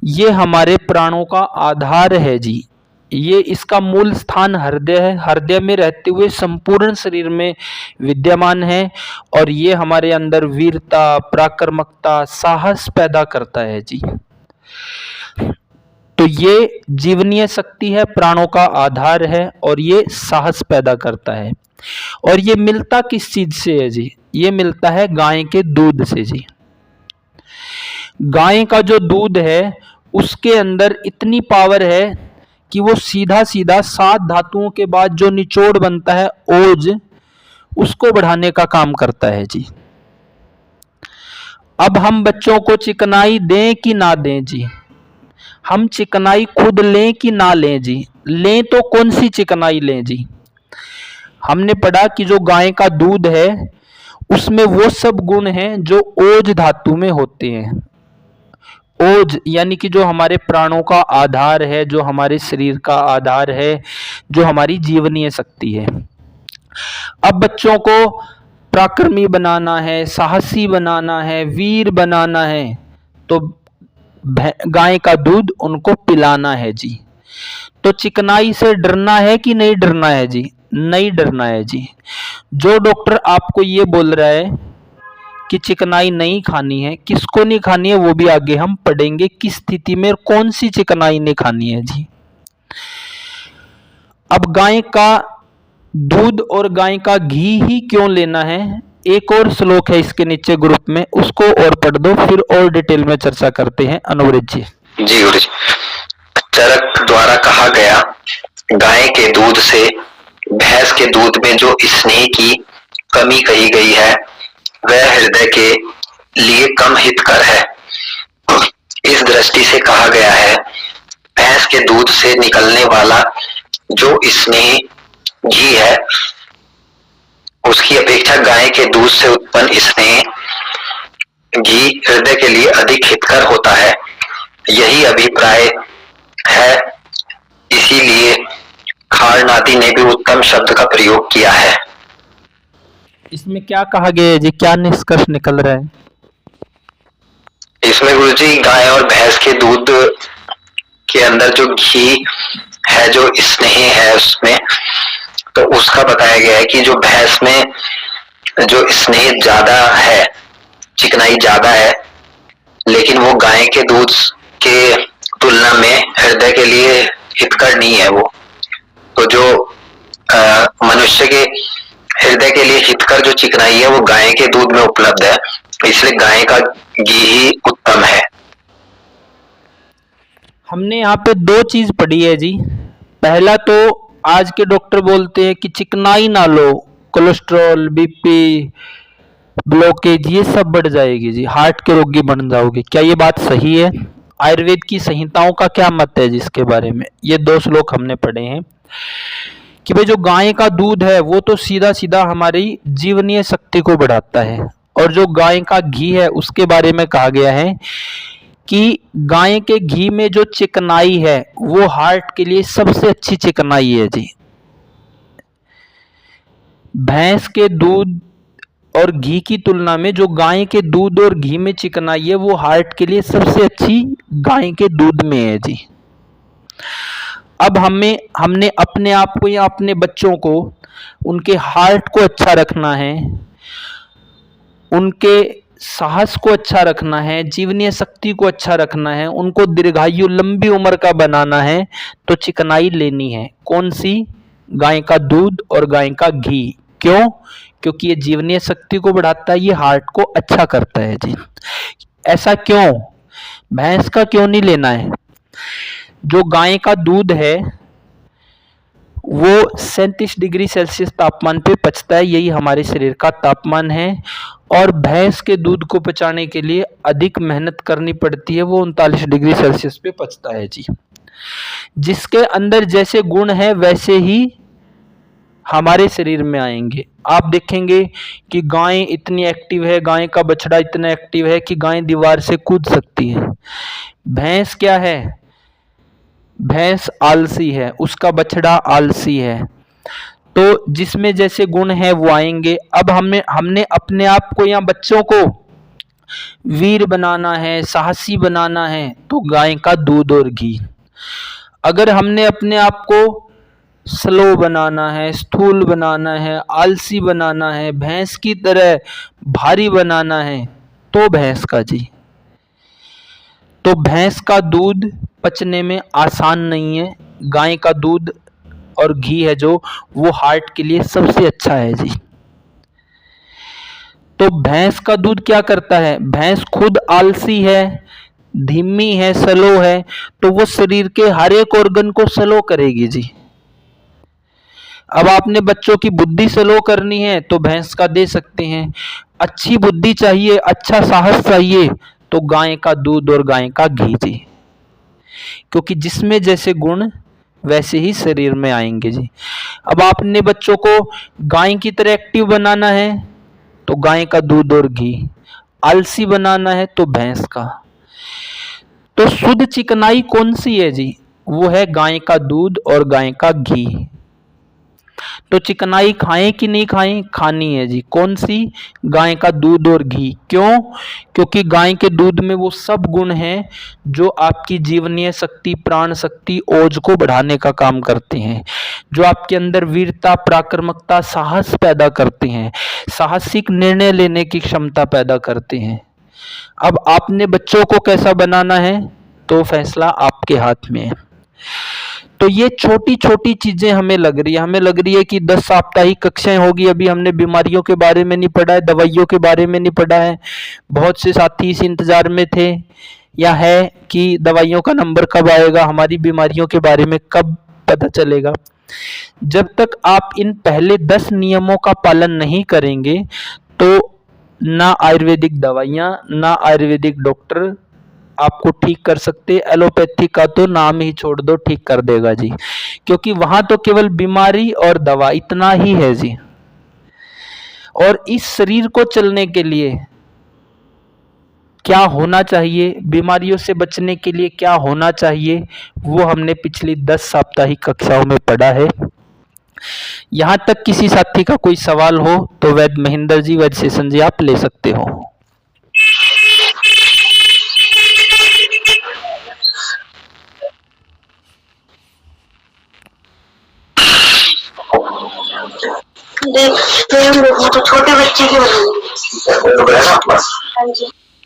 ये हमारे प्राणों का आधार है जी। ये इसका मूल स्थान हृदय है, हृदय में रहते हुए संपूर्ण शरीर में विद्यमान है। और ये हमारे अंदर वीरता, पराक्रमकता, साहस पैदा करता है जी। तो ये जीवनीय शक्ति है, प्राणों का आधार है और ये साहस पैदा करता है। और ये मिलता किस चीज से है जी? ये मिलता है गाय के दूध से जी। गाय का जो दूध है उसके अंदर इतनी पावर है कि वो सीधा सीधा 7 धातुओं के बाद जो निचोड़ बनता है ओज, उसको बढ़ाने का काम करता है जी। अब हम बच्चों को चिकनाई दें कि ना दें जी? हम चिकनाई खुद लें कि ना लें जी? लें तो कौन सी चिकनाई लें जी? हमने पढ़ा कि जो गाय का दूध है उसमें वो सब गुण हैं जो ओज धातु में होते हैं। ओज यानी कि जो हमारे प्राणों का आधार है, जो हमारे शरीर का आधार है, जो हमारी जीवनीय शक्ति है। अब बच्चों को पराक्रमी बनाना है, साहसी बनाना है, वीर बनाना है, तो गाय का दूध उनको पिलाना है जी। तो चिकनाई से डरना है कि नहीं डरना है जी? नहीं डरना है जी। जो डॉक्टर आपको ये बोल रहा है कि चिकनाई नहीं खानी है, किसको नहीं खानी है वो भी आगे हम पढ़ेंगे, किस स्थिति में कौन सी चिकनाई नहीं खानी है जी। अब गाय का दूध और गाय का घी ही क्यों लेना है, एक और श्लोक है इसके नीचे ग्रुप में, उसको और पढ़ दो, फिर और डिटेल में चर्चा करते हैं। अनुवृत जी। जी गुरु जी। चरक द्वारा कहा गया, गाय के दूध से भैंस के दूध में जो स्नेह की कमी कही गई है वह हृदय के लिए कम हितकर है। इस दृष्टि से कहा गया है, भैंस के दूध से निकलने वाला जो स्नेह घी है उसकी अपेक्षा गाय के दूध से उत्पन्न स्नेह घी हृदय के लिए अधिक हितकर होता है। यही अभिप्राय है, इसीलिए खारनाथी ने भी उत्तम शब्द का प्रयोग किया है। इसमें क्या कहा गया है जी, क्या निष्कर्ष निकल रहा है? इसमें गुरुजी गाय और भैंस के दूध के अंदर जो घी है, जो स्नेह है उसमें, तो उसका बताया गया है कि जो भैंस में जो स्नेह ज्यादा है, चिकनाई ज्यादा है, लेकिन वो गाय के दूध के तुलना में हृदय के लिए हितकर नहीं है वो। तो जो मनुष्य के हृदय के लिए हितकर जो चिकनाई है वो गाय के दूध में उपलब्ध है, इसलिए गाय का घी ही उत्तम है। हमने यहाँ पे 2 चीज पढ़ी है जी। पहला तो आज के डॉक्टर बोलते हैं कि चिकनाई ना लो, कोलेस्ट्रॉल, बीपी, ब्लॉकेज ये सब बढ़ जाएगी जी, हार्ट के रोगी बन जाओगे। क्या ये बात सही है? आयुर्वेद की संहिताओं का क्या मत है जिसके बारे में? ये 2 श्लोक हमने पढ़े हैं कि भाई जो गाय का दूध है वो तो सीधा सीधा हमारी जीवनीय शक्ति को बढ़ाता है, और जो गाय का घी है उसके बारे में कहा गया है कि गाय के घी में जो चिकनाई है वो हार्ट के लिए सबसे अच्छी चिकनाई है जी। भैंस के दूध और घी की तुलना में जो गाय के दूध और घी में चिकनाई है वो हार्ट के लिए सबसे अच्छी गाय के दूध में है जी। अब हमने अपने आप को या अपने बच्चों को, उनके हार्ट को अच्छा रखना है, उनके साहस को अच्छा रखना है, जीवनीय शक्ति को अच्छा रखना है, उनको दीर्घायु लंबी उम्र का बनाना है, तो चिकनाई लेनी है। कौन सी? गाय का दूध और गाय का घी। क्यों? क्योंकि ये जीवनीय शक्ति को बढ़ाता है, ये हार्ट को अच्छा करता है जी। ऐसा क्यों? भैंस का क्यों नहीं लेना है? जो गाय का दूध है वो 37 डिग्री सेल्सियस तापमान पे पचता है, यही हमारे शरीर का तापमान है। और भैंस के दूध को पचाने के लिए अधिक मेहनत करनी पड़ती है, वो 39 डिग्री सेल्सियस पे पचता है जी। जिसके अंदर जैसे गुण है वैसे ही हमारे शरीर में आएंगे। आप देखेंगे कि गाय इतनी एक्टिव है, गाय का बछड़ा इतना एक्टिव है कि गाय दीवार से कूद सकती है। भैंस क्या है? भैंस आलसी है, उसका बछड़ा आलसी है। तो जिसमें जैसे गुण है वो आएंगे। अब हमने अपने आप को या बच्चों को वीर बनाना है, साहसी बनाना है, तो गाय का दूध और घी। अगर हमने अपने आप को स्लो बनाना है, स्थूल बनाना है, आलसी बनाना है, भैंस की तरह भारी बनाना है, तो भैंस का जी। तो भैंस का दूध पचने में आसान नहीं है। गाय का दूध और घी है जो, वो हार्ट के लिए सबसे अच्छा है जी। तो भैंस का दूध क्या करता है, भैंस खुद आलसी है, धीमी है, स्लो है, तो वो शरीर के हर एक ऑर्गन को स्लो करेगी जी। अब आपने बच्चों की बुद्धि स्लो करनी है तो भैंस का दे सकते हैं। अच्छी बुद्धि चाहिए, अच्छा साहस चाहिए, तो गाय का दूध और गाय का घी जी। क्योंकि जिसमें जैसे गुण वैसे ही शरीर में आएंगे जी। अब आपने बच्चों को गाय की तरह एक्टिव बनाना है तो गाय का दूध और घी, आलसी बनाना है तो भैंस का। तो शुद्ध चिकनाई कौन सी है जी, वो है गाय का दूध और गाय का घी। तो चिकनाई खाएं कि नहीं खाएं, खानी है जी। कौन सी, गाय का दूध और घी। क्यों, क्योंकि गाय के दूध में वो सब गुण हैं जो आपकी जीवनीय शक्ति, प्राण शक्ति, ओज को बढ़ाने का काम करते हैं, जो आपके अंदर वीरता, पराक्रमकता, साहस पैदा करते हैं, साहसिक निर्णय लेने की क्षमता पैदा करते हैं। अब आपने बच्चों को कैसा बनाना है तो फैसला आपके हाथ में है। तो ये छोटी छोटी चीजें हमें लग रही है कि 10 साप्ताहिक कक्षाएं होगी, अभी हमने बीमारियों के बारे में नहीं पढ़ा है, दवाइयों के बारे में नहीं पढ़ा है। बहुत से साथी इस इंतजार में थे या है कि दवाइयों का नंबर कब आएगा, हमारी बीमारियों के बारे में कब पता चलेगा। जब तक आप इन पहले 10 नियमों का पालन नहीं करेंगे तो ना आयुर्वेदिक दवाइयाँ, ना आयुर्वेदिक डॉक्टर आपको ठीक कर सकते। एलोपैथी का तो नाम ही छोड़ दो, ठीक कर देगा जी, क्योंकि वहां तो केवल बीमारी और दवा इतना ही है जी। और इस शरीर को चलने के लिए क्या होना चाहिए, बीमारियों से बचने के लिए क्या होना चाहिए, वो हमने पिछली 10 साप्ताहिक कक्षाओं में पढ़ा है। यहां तक किसी साथी का कोई सवाल हो तो वैद्य महेंद्र जी, वैद्य शेषन जी, आप ले सकते हो। देखते हैं, वो तो छोटे बच्चे की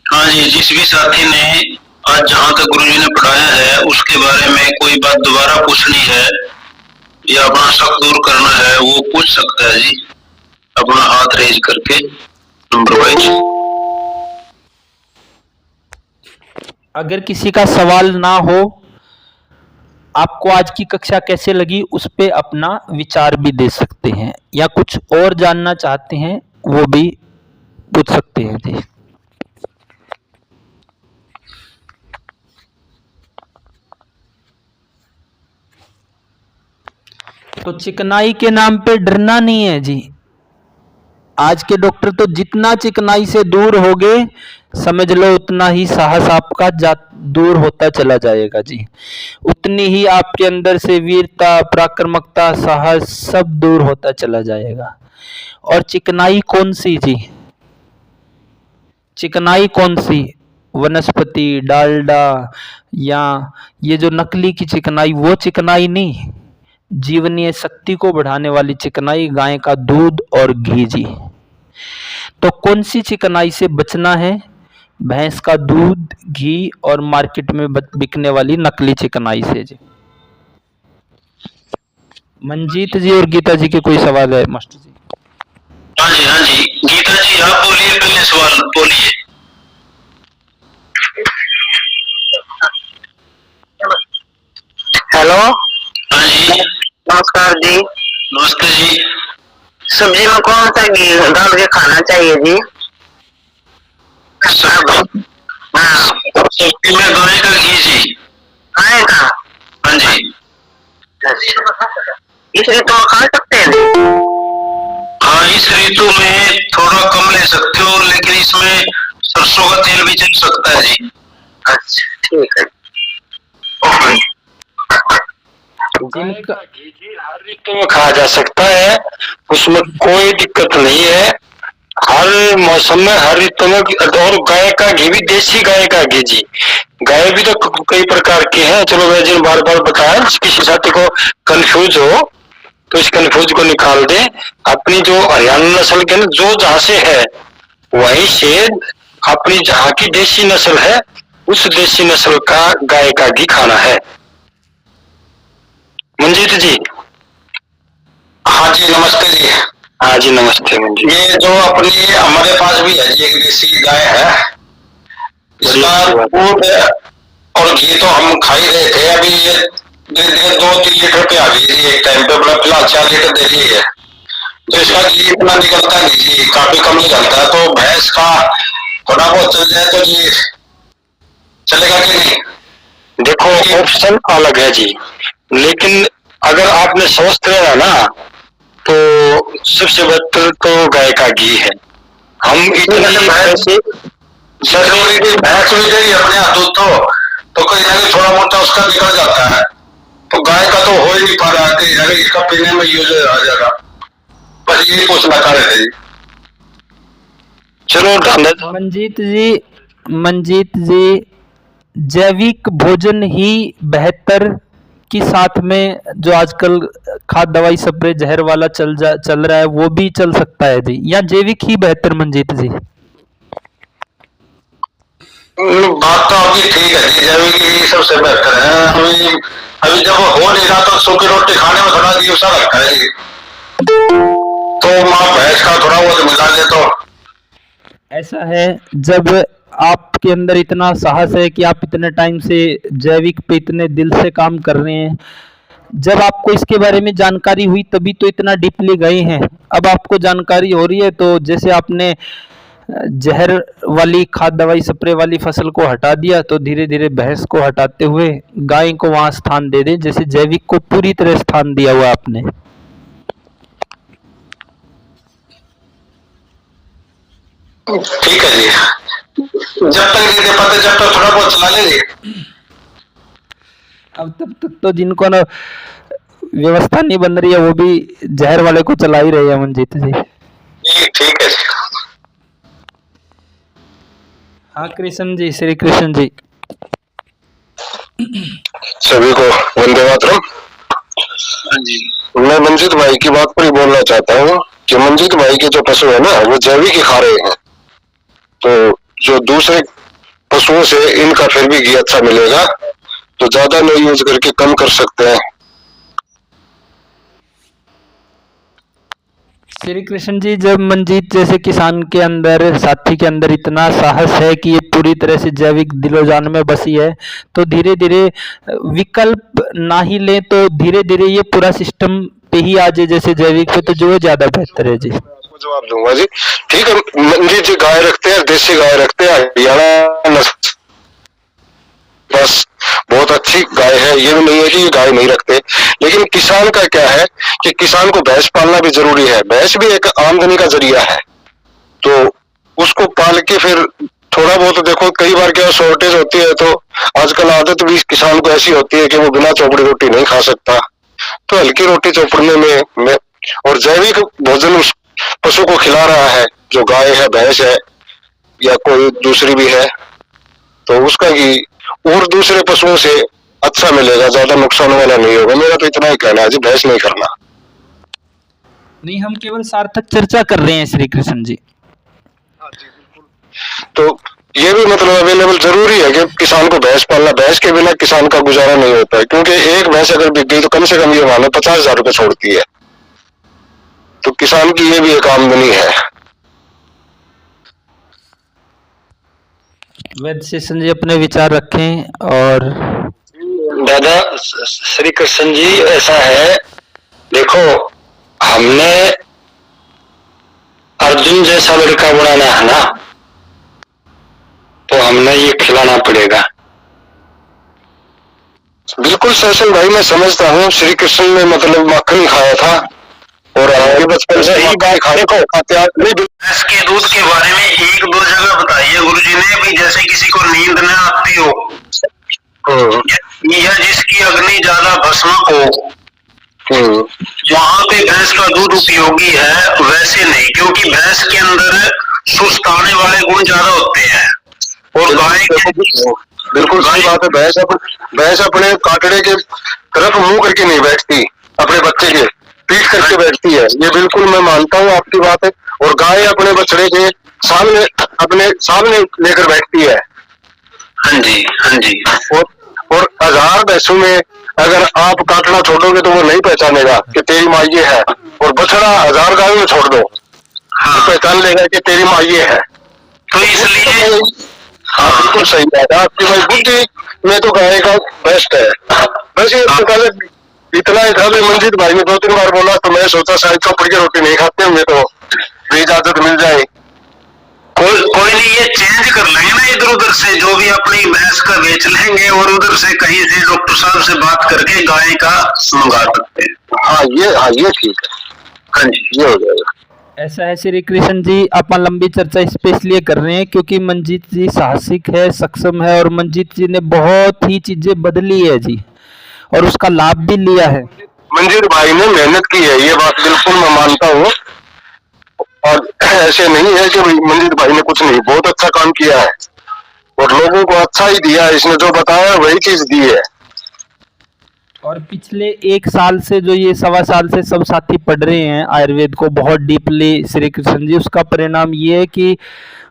हाँ जी। जिस भी साथी ने आज जहाँ तक गुरुजी ने पढ़ाया है उसके बारे में कोई बात दोबारा पूछनी है या अपना शक दूर करना है, वो पूछ सकता है जी, अपना हाथ रेज करके नंबर वाइज। अगर किसी का सवाल ना हो, आपको आज की कक्षा कैसे लगी उस पे अपना विचार भी दे सकते हैं, या कुछ और जानना चाहते हैं वो भी पूछ सकते हैं जी। तो चिकनाई के नाम पे डरना नहीं है जी। आज के डॉक्टर तो जितना चिकनाई से दूर होगे, समझ लो उतना ही साहस आपका दूर होता चला जाएगा जी। उतनी ही आपके अंदर से वीरता, पराक्रमकता, साहस सब दूर होता चला जाएगा। और चिकनाई कौन सी जी, चिकनाई कौन सी, वनस्पति, डालडा, या ये जो नकली की चिकनाई, वो चिकनाई नहीं, जीवनीय शक्ति को बढ़ाने वाली चिकनाई, गाय का दूध और घी जी। तो कौन सी चिकनाई से बचना है, भैंस का दूध, घी और मार्केट में बिकने वाली नकली चिकनाई से जी। मंजीत जी और गीता जी के कोई सवाल है मास्टर जी? हाँ जी, हाँ जी, गीता जी आप बोलिए, पहले सवाल बोलिए। हेलो, हाँ जी, नमस्कार जी। नमस्ते जी। सब्जी में कौन सा घी डाल के खाना चाहिए जी? हाँ, सब्जी में गाय का घी जी। गाय का? हाँ जी। इस ऋतु में खा सकते हैं? हाँ, इस ऋतु में थोड़ा कम ले सकते हो, लेकिन इसमें सरसों का तेल भी चल सकता है जी। अच्छा, ठीक है। जिनका हर ऋतु में खाया जा सकता है, उसमें कोई दिक्कत नहीं है। हर मौसम में, हर ऋतु में। और गाय का घी भी, देसी गाय का घी जी। गाय भी तो कई प्रकार की हैं। चलो मैं जिन बार बार बताया, किसी साथी को कंफ्यूज हो तो इस कंफ्यूज को निकाल दे। अपनी जो हरियाणा नस्ल के, जो जहाँ से है वहीं से अपनी जहाँ की देसी नस्ल है उस देसी नस्ल का गाय का घी खाना है। मंजीत जी। हाँ जी नमस्ते जी। हाँ जी नमस्ते मंजीत। ये जो अपनी हमारे पास भी है जी एक देसी गाय है, इसका दूध और घी तो हम खा ही रहे थे। अभी ये धीरे धीरे 2-3 लीटर पे आ गई जी एक टाइम पे, मतलब फिलहाल 4 लीटर दे रही है। तो इसका घी इतना निकलता नहीं जी, काफी कम निकलता है। तो भैंस का थोड़ा बहुत चल जाए तो जी चलेगा कि नहीं? देखो ऑप्शन अलग है जी, लेकिन अगर आपने स्वस्थ रहना ना तो सबसे बेहतर तो गाय का घी है। हम इतने पैसे भैंस भी दे रही है अपने यहाँ दूध तो कहीं ना कहीं थोड़ा मोटा उसका निकल जाता है, तो गाय का तो हो ही नहीं पा रहा है, कहीं ना कहीं इसका पीने में यूज आ जाएगा। बस यही पूछना चाह रहे थे जी। चलो मंजीत जी, जैविक भोजन ही बेहतर कि साथ में जो आजकल खाद दवाई स्प्रे जहर वाला चल रहा है वो भी चल सकता है जी, या जैविक ही बेहतर मंजीत जी? बात तो आपकी ठीक है जी, जैविक ही सबसे बेहतर है। अभी जब हो नहीं रहा तो सूखी रोटी खाने में थोड़ा अजीब सा लगता है जी, तो माँ भैंस का थोड़ा बहुत मिला ले तो। ऐसा है, जब आपके अंदर इतना साहस है कि आप इतने टाइम से जैविक पे इतने दिल से काम कर रहे हैं, जब आपको इसके बारे में जानकारी हुई तभी तो इतना डीपली गए हैं। अब आपको जानकारी हो रही है तो जैसे आपने जहर वाली खाद दवाई स्प्रे वाली फसल को हटा दिया, तो धीरे धीरे भैंस को हटाते हुए गाय को वहां स्थान दे दें, जैसे जैविक को पूरी तरह स्थान दिया हुआ आपने। ठीक है जी, जब तक नहीं दे पाते जब तक थोड़ा बहुत चला लेंगे। अब तब तक तो जिनको ना व्यवस्था नहीं बन रही है वो भी जहर वाले को चला ही रहे हैं मंजीत जी। ठीक है जी। हाँ कृष्ण जी, श्री कृष्ण जी। सभी को वंदे मातरम। मैं मंजीत भाई की बात पर ही बोलना चाहता हूँ कि मंजीत भाई के जो पशु है ना वो जैविक ही खा रहे हैं, तो जो दूसरे पशुओं से इनका फिर भी घी अच्छा मिलेगा, तो ज्यादा नहीं यूज करके कम कर सकते हैं। श्री कृष्ण जी, जब मंजीत जैसे किसान के अंदर, साथी के अंदर इतना साहस है कि ये पूरी तरह से जैविक दिलो जान में बसी है, तो धीरे धीरे विकल्प ना ही ले तो धीरे धीरे ये पूरा सिस्टम पे ही आ जाए जैसे जैविक पे, तो जो ज्यादा बेहतर है जी। आपको जवाब दूंगा जी। ठीक है मंजीत जी, गाय रखते हैं, देसी गाय रखते हैं, हरियाणा बस बहुत अच्छी गाय है, ये भी नहीं है कि ये गाय नहीं रखते। लेकिन किसान का क्या है कि किसान को भैंस पालना भी जरूरी है, भैंस भी एक आमदनी का जरिया है, तो उसको पाल के फिर थोड़ा बहुत देखो, कई बार क्या शॉर्टेज होती है, तो आजकल आदत भी किसान को ऐसी होती है कि वो बिना चौपड़ी रोटी नहीं खा सकता, तो हल्की रोटी चौपड़ने में और जैविक भोजन उस पशु को खिला रहा है, जो गाय है, भैंस है या कोई दूसरी भी है, तो उसका घी और दूसरे पशुओं से अच्छा मिलेगा, ज्यादा नुकसान वाला नहीं होगा। मेरा तो इतना ही कहना है जी, भैंस नहीं करना। नहीं, हम केवल सार्थक चर्चा कर रहे हैं श्री कृष्ण जी। तो ये भी मतलब अवेलेबल जरूरी है कि किसान को भैंस पालना, भैंस के बिना किसान का गुजारा नहीं होता है, क्योंकि एक भैंस अगर बिक गई तो कम से कम ये मानो 50,000 रुपए छोड़ती है, तो किसान की ये भी एक आमदनी है। वैद्य शेषन जी अपने विचार रखें। और दादा श्री कृष्ण जी, ऐसा है, देखो हमने अर्जुन जैसा लड़का बनाना है ना, तो हमने ये खिलाना पड़ेगा। बिल्कुल सेशन भाई, मैं समझता हूँ श्री कृष्ण ने मतलब मक्खन खाया था और हमारे बचपन से ही गाय भैंस के दूध के बारे में 1-2 जगह बताइए गुरुजी ने भी, जैसे किसी को नींद न आती हो या जिसकी अग्नि ज्यादा भस्मक हो, वहां पे भैंस का दूध उपयोगी है, वैसे नहीं, क्योंकि भैंस के अंदर सुस्ताने वाले गुण ज्यादा होते हैं और गाय बिल्कुल सही बात है। भैंस अपने काटड़े के तरफ मुंह करके नहीं बैठती, अपने बच्चे के पीठ करके बैठती है, ये बिल्कुल मैं मानता हूँ आपकी बात है। और गाय अपने बछड़े के सामने, अपने सामने लेकर बैठती है, हाँ जी, हाँ जी। और 1000 भैंसों में अगर आप काटना छोड़ोगे तो वो नहीं पहचानेगा कि तेरी माँ ये है, और बछड़ा 1000 गायों में छोड़ दो, हाँ, तो पहचान लेगा कि तेरी माँ ये है। तो इसलिए हाँ बिल्कुल सही बात है आपकी भाई। बुद्धि में तो गाय का बेस्ट है। बस ये पहले इतना ही था। मंजीत भाई ने 2-3 बार बोला तो मैं सोचा शायद चौपड़ की रोटी नहीं खाते होंगे तो इजाजत मिल जाए। कोई नहीं, ये चेंज कर लेंगे ना इधर उधर से, जो भी अपनी भैंस का बेच लेंगे और उधर से कहीं से डॉक्टर साहब से बात करके गाय का मंगा सकते हैं। हाँ ये ठीक है। हाँ जी, ये हो जाएगा। ऐसा है श्री कृष्ण जी, अपन लंबी चर्चा इसलिए कर रहे हैं क्योंकि मंजीत जी साहसिक है, सक्षम है, और मंजीत जी ने बहुत ही चीजें बदली है जी, और उसका लाभ भी लिया है। मंजीत भाई ने मेहनत की है, ये बात बिल्कुल मैं मानता हूँ। और ऐसे नहीं है कि मंजीत भाई ने कुछ नहीं, बहुत अच्छा काम किया है और लोगों को अच्छा ही दिया है। इसने जो बताया वही चीज दी है। और पिछले 1 साल से, जो ये 1.25 साल से सब साथी पढ़ रहे हैं आयुर्वेद को बहुत डीपली श्री कृष्ण जी, उसका परिणाम ये है कि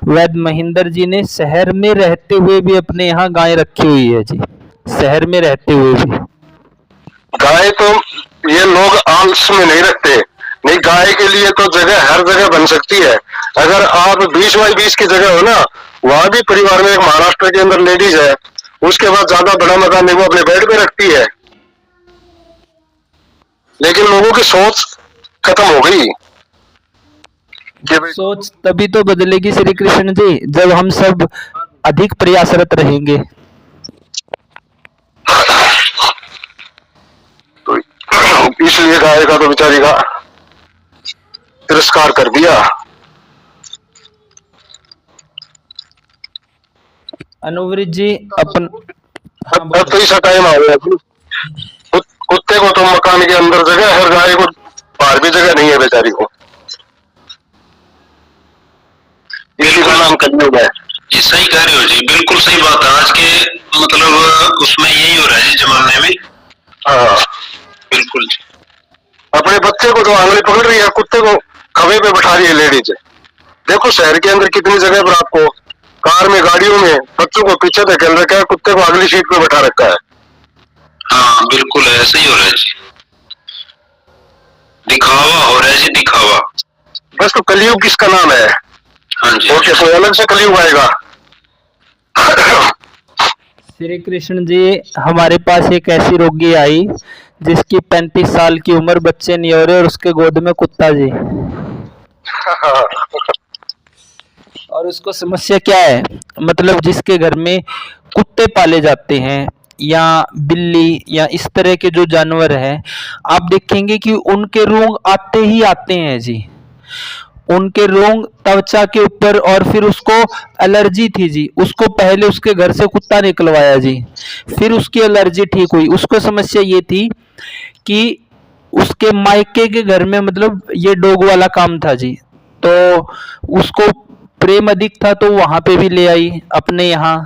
वैद्य महेंद्र जी ने शहर में रहते हुए भी अपने यहाँ गाय रखी हुई है जी, शहर में रहते हुए भी। गाय तो ये लोग आलस में नहीं रखते, नहीं, गाय के लिए तो जगह हर जगह बन सकती है। अगर आप 20x20 की जगह हो ना, वहां भी परिवार में एक महाराष्ट्र के अंदर लेडीज है, उसके बाद ज्यादा बड़ा मकान नहीं, वो अपने बेड पे रखती है। लेकिन लोगों की सोच खत्म हो गई। सोच तभी तो बदलेगी श्री कृष्ण जी जब हम सब अधिक प्रयासरत रहेंगे। तो इसलिए गाय का तो बेचारी का तिरस्कार कर दिया। अनुवृत जी अपन अब तो ऐसा टाइम आ गया, कुत्ते को तो मकान के अंदर जगह, हर गाय को बाहर भी जगह नहीं है बेचारी को। इसी का नाम कलयुग है। ये सही कह रहे हो जी, बिल्कुल सही बात है। आज के मतलब उसमें यही हो रहा है जी जमाने में। हाँ बिल्कुल। अपने बच्चे को तो आंगली पकड़ रही है, कुत्ते को खवे पे बैठा रही है लेडीज। देखो शहर के अंदर कितनी जगह पर आपको कार में, गाड़ियों में बच्चों को पीछे धकेल रखा है, कुत्ते को अगली सीट पे बैठा रखा है। हाँ बिल्कुल ऐसा ही हो रहा है जी, दिखावा हो रहा है जी, दिखावा। बस तो कलयुग किसका नाम है। हाँ जी। और क्या कोई अलग से कलयुग आएगा। श्री कृष्ण जी, हमारे पास एक ऐसी रोगी आई जिसकी 35 साल की उम्र, बच्चे नहीं हो रहे और उसके गोद में कुत्ता जी। और उसको समस्या क्या है, मतलब जिसके घर में कुत्ते पाले जाते हैं या बिल्ली या इस तरह के जो जानवर हैं, आप देखेंगे कि उनके रोग आते ही आते हैं जी, उनके रोग त्वचा के ऊपर। और फिर उसको एलर्जी थी जी, उसको पहले उसके घर से कुत्ता निकलवाया जी, फिर उसकी एलर्जी ठीक हुई। उसको समस्या ये थी कि उसके मायके के घर में मतलब ये डॉग वाला काम था जी, तो उसको प्रेम अधिक था तो वहां पे भी ले आई अपने यहाँ।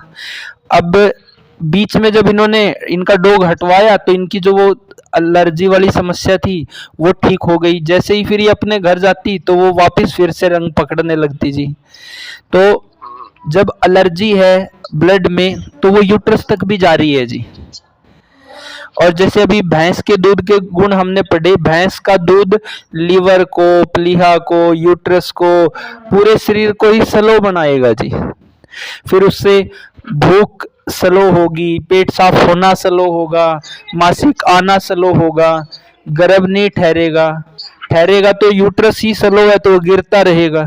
अब बीच में जब इन्होंने इनका डॉग हटवाया तो इनकी जो वो एलर्जी वाली समस्या थी वो ठीक हो गई। जैसे ही फिर ये अपने घर जाती तो वो वापस फिर से रंग पकड़ने लगती जी। तो जब एलर्जी है ब्लड में तो वो यूट्रस तक भी जा रही है जी। और जैसे अभी भैंस के दूध के गुण हमने पढ़े, भैंस का दूध लीवर को, प्लीहा को, यूट्रस को, पूरे शरीर को ही स्लो बनाएगा जी। फिर उससे भूख स्लो होगी, पेट साफ होना स्लो होगा, मासिक आना स्लो होगा, गर्भ नहीं ठहरेगा, ठहरेगा तो यूट्रस ही स्लो है तो वो गिरता रहेगा।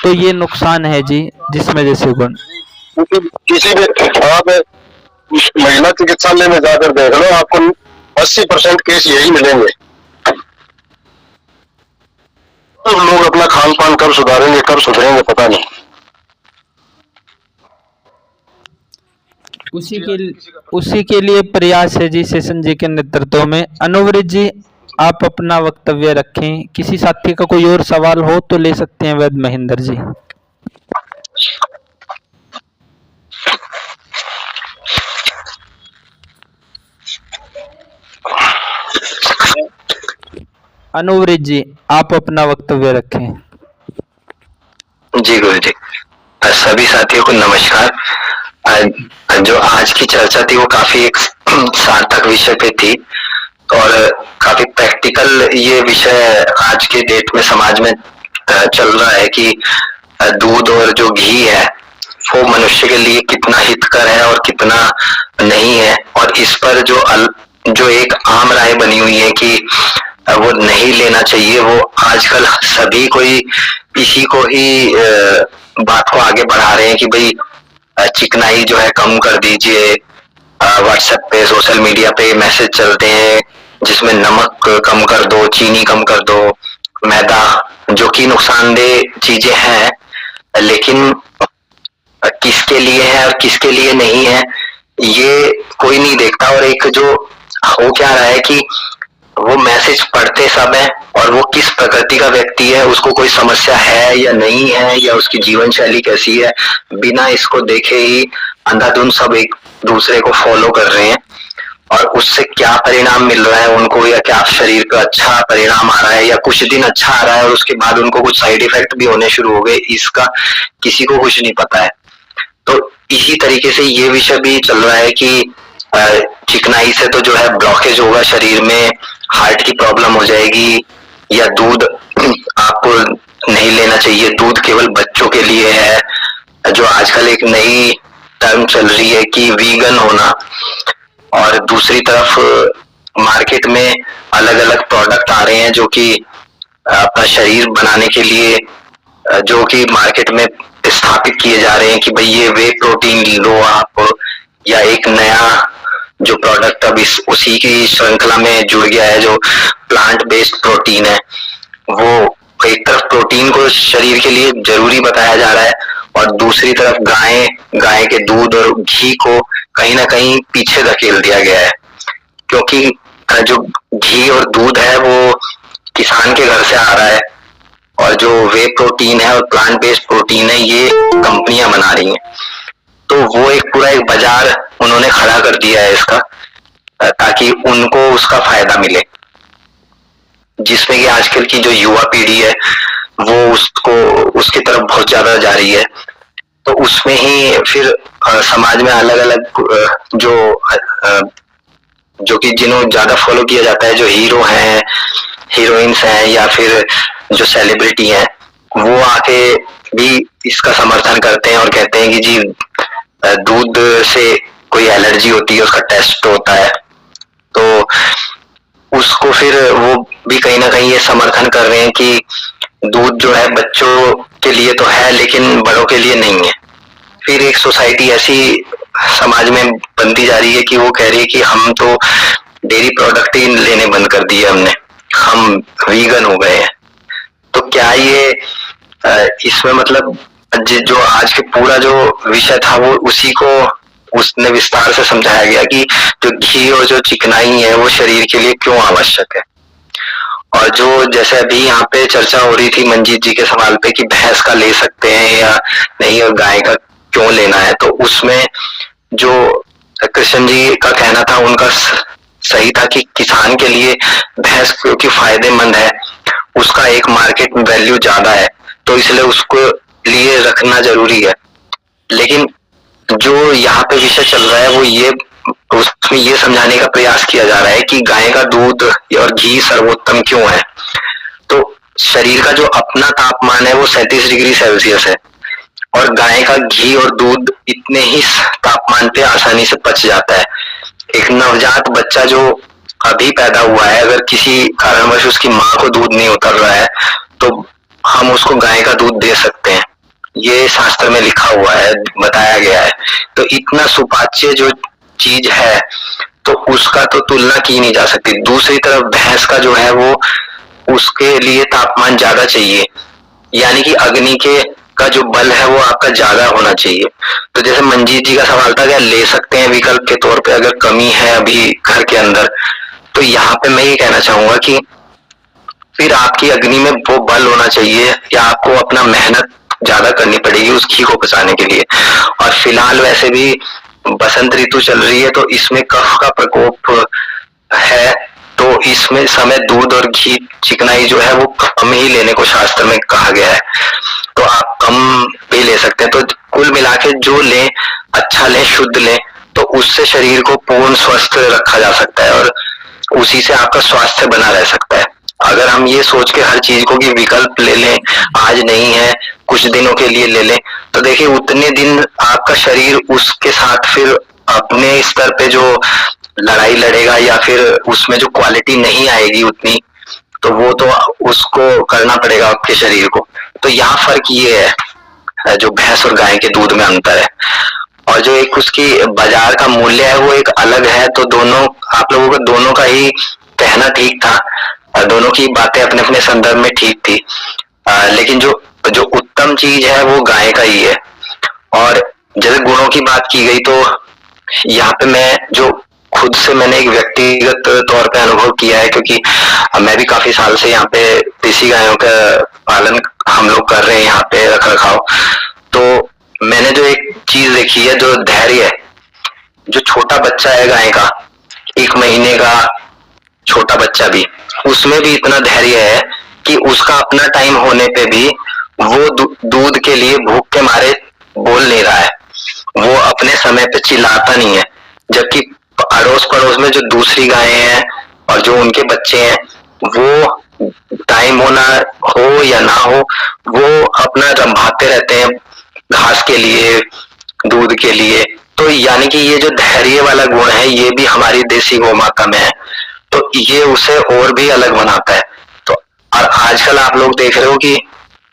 तो ये नुकसान है जी जिसमें जैसे गुण। किसी भी आप महिला चिकित्सालय में जाकर देख लो, आपको 80% केस यही मिलेंगे। तो लोग अपना खान पान कब सुधारेंगे, कब सुधरेंगे पता नहीं। उसी के लिए प्रयास है जी शेषन जी के नेतृत्व में। अनुवृत जी, आप अपना वक्तव्य रखें। किसी साथी का कोई और सवाल हो तो ले सकते हैं वैद्य महेंद्र जी। अनुवृत जी, आप अपना वक्तव्य रखें। जी गुरु जी। सभी साथियों को नमस्कार। जो आज की चर्चा थी वो काफी एक सार्थक विषय पे थी और काफी प्रैक्टिकल ये विषय आज के डेट में समाज में चल रहा है कि दूध और जो घी है वो मनुष्य के लिए कितना हितकर है और कितना नहीं है, और इस पर जो एक आम राय बनी हुई है कि वो नहीं लेना चाहिए, वो आजकल सभी कोई इसी को ही बात को आगे बढ़ा रहे हैं कि भाई चिकनाई जो है कम कर दीजिए। व्हाट्सएप पे सोशल मीडिया पे मैसेज चलते हैं जिसमें नमक कम कर दो, चीनी कम कर दो, मैदा, जो कि नुकसानदेह चीजें हैं, लेकिन किसके लिए है और किसके लिए नहीं है ये कोई नहीं देखता। और एक जो हो क्या रहा है कि वो मैसेज पढ़ते सब है और वो किस प्रकृति का व्यक्ति है, उसको कोई समस्या है या नहीं है, या उसकी जीवन शैली कैसी है, बिना इसको देखे ही अंधाधुंध सब एक दूसरे को फॉलो कर रहे हैं। और उससे क्या परिणाम मिल रहा है उनको, या क्या शरीर का अच्छा परिणाम आ रहा है, या कुछ दिन अच्छा आ रहा है और उसके बाद उनको कुछ साइड इफेक्ट भी होने शुरू हो गए, इसका किसी को कुछ नहीं पता है। तो इसी तरीके से ये विषय भी चल रहा है कि चिकनाई से तो जो है ब्लॉकेज होगा शरीर में, हार्ट की प्रॉब्लम हो जाएगी, या दूध आपको नहीं लेना चाहिए, दूध केवल बच्चों के लिए है, जो आजकल एक नई टर्म चल रही है कि वीगन होना। और दूसरी तरफ मार्केट में अलग अलग प्रोडक्ट आ रहे हैं जो कि अपना शरीर बनाने के लिए जो कि मार्केट में स्थापित किए जा रहे हैं कि भाई ये वे प्रोटीन लो आप, या एक नया जो प्रोडक्ट अब उसी की श्रृंखला में जुड़ गया है जो प्लांट बेस्ड प्रोटीन है, वो एक तरफ प्रोटीन को शरीर के लिए जरूरी बताया जा रहा है और दूसरी तरफ गाय के दूध और घी को कहीं ना कहीं पीछे धकेल दिया गया है, क्योंकि जो घी और दूध है वो किसान के घर से आ रहा है और जो वे प्रोटीन है और प्लांट बेस्ड प्रोटीन है ये कंपनियां बना रही हैं। तो वो एक पूरा एक बाजार उन्होंने खड़ा कर दिया है इसका, ताकि उनको उसका फायदा मिले, जिसमें कि आजकल की जो युवा पीढ़ी है वो उसकी तरफ बहुत ज्यादा जा रही है। तो उसमें ही फिर समाज में अलग अलग जो कि जिन्हों ज्यादा फॉलो किया जाता है, जो हीरो हैं, हीरोइंस हैं, या फिर जो सेलिब्रिटी हैं, वो आके भी इसका समर्थन करते हैं और कहते हैं कि जी दूध से कोई एलर्जी होती है, उसका टेस्ट होता है, तो उसको फिर वो भी कहीं ना कहीं ये समर्थन कर रहे हैं कि दूध जो है बच्चों के लिए तो है लेकिन बड़ों के लिए नहीं है। फिर एक सोसाइटी ऐसी समाज में बनती जा रही है कि वो कह रही है कि हम तो डेयरी प्रोडक्ट ही लेने बंद कर दिए हमने, हम वीगन हो गए हैं। तो क्या ये इसमें मतलब जो आज के पूरा जो विषय था वो उसी को उसने विस्तार से समझाया गया कि जो घी और जो चिकनाई है वो शरीर के लिए क्यों आवश्यक है। और जो जैसे अभी यहाँ पे चर्चा हो रही थी मंजीत जी के सवाल पे कि भैंस का ले सकते हैं या नहीं और गाय का क्यों लेना है, तो उसमें जो कृष्ण जी का कहना था उनका सही था कि किसान के लिए भैंस क्योंकि फायदेमंद है, उसका एक मार्केट वैल्यू ज्यादा है, तो इसलिए उसको लिए रखना जरूरी है। लेकिन जो यहाँ पे विषय चल रहा है वो उसमें ये समझाने का प्रयास किया जा रहा है कि गाय का दूध और घी सर्वोत्तम क्यों है। तो शरीर का जो अपना तापमान है वो 37 डिग्री सेल्सियस है और गाय का घी और दूध इतने ही तापमान पे आसानी से पच जाता है। एक नवजात बच्चा जो अभी पैदा हुआ है, अगर किसी कारणवश उसकी माँ को दूध नहीं उतर रहा है तो हम उसको गाय का दूध दे सकते हैं, ये शास्त्र में लिखा हुआ है, बताया गया है। तो इतना सुपाच्य जो चीज है तो उसका तो तुलना की नहीं जा सकती। दूसरी तरफ भैंस का जो है वो उसके लिए तापमान ज्यादा चाहिए, यानी कि अग्नि का जो बल है वो आपका ज्यादा होना चाहिए। तो जैसे मंजीत जी का सवाल था क्या ले सकते हैं विकल्प के तौर पे अगर कमी है अभी घर के अंदर, तो यहाँ पे मैं ये कहना चाहूंगा कि फिर आपकी अग्नि में वो बल होना चाहिए या आपको अपना मेहनत ज्यादा करनी पड़ेगी उस घी को पचाने के लिए। और फिलहाल वैसे भी बसंत ऋतु चल रही है तो इसमें कफ का प्रकोप है, तो इसमें समय दूध और घी चिकनाई जो है वो कम ही लेने को शास्त्र में कहा गया है। तो आप कम भी ले सकते हैं। तो कुल मिला के जो लें, अच्छा लें, शुद्ध लें, तो उससे शरीर को पूर्ण स्वस्थ रखा जा सकता है और उसी से आपका स्वास्थ्य बना रह सकता है। अगर हम ये सोच के हर चीज को कि विकल्प ले लें, आज नहीं है कुछ दिनों के लिए ले लें, तो देखिए उतने दिन आपका शरीर उसके साथ फिर अपने स्तर पे जो लड़ाई लड़ेगा या फिर उसमें जो क्वालिटी नहीं आएगी उतनी, तो वो तो उसको करना पड़ेगा आपके शरीर को। तो यहाँ फर्क ये है, जो भैंस और गाय के दूध में अंतर है। और जो एक उसकी बाजार का मूल्य है वो एक अलग है। तो दोनों, आप लोगों को दोनों का ही कहना ठीक था, दोनों की बातें अपने अपने संदर्भ में ठीक थी, लेकिन जो जो उत्तम चीज है वो गाय का ही है। और जैसे गुणों की बात की गई, तो यहाँ पे मैं जो खुद से मैंने एक व्यक्तिगत तौर पे अनुभव किया है, क्योंकि मैं भी काफी साल से यहाँ पे देसी गायों का पालन हम लोग कर रहे हैं, यहाँ पे रख रखाव। तो मैंने जो एक चीज देखी है, जो धैर्य है, जो छोटा बच्चा है गाय का, 1 महीने का छोटा बच्चा भी, उसमें भी इतना धैर्य है कि उसका अपना टाइम होने पे भी वो दूध के लिए भूख के मारे बोल नहीं रहा है, वो अपने समय पे चिल्लाता नहीं है। जबकि अड़ोस पड़ोस में जो दूसरी गायें हैं और जो उनके बच्चे हैं, वो टाइम होना हो या ना हो, वो अपना रंभाते रहते हैं घास के लिए, दूध के लिए। तो यानी कि ये जो धैर्य वाला गुण है, ये भी हमारी देसी गौ माता में है, तो ये उसे और भी अलग बनाता है। तो और आजकल आप लोग देख रहे हो कि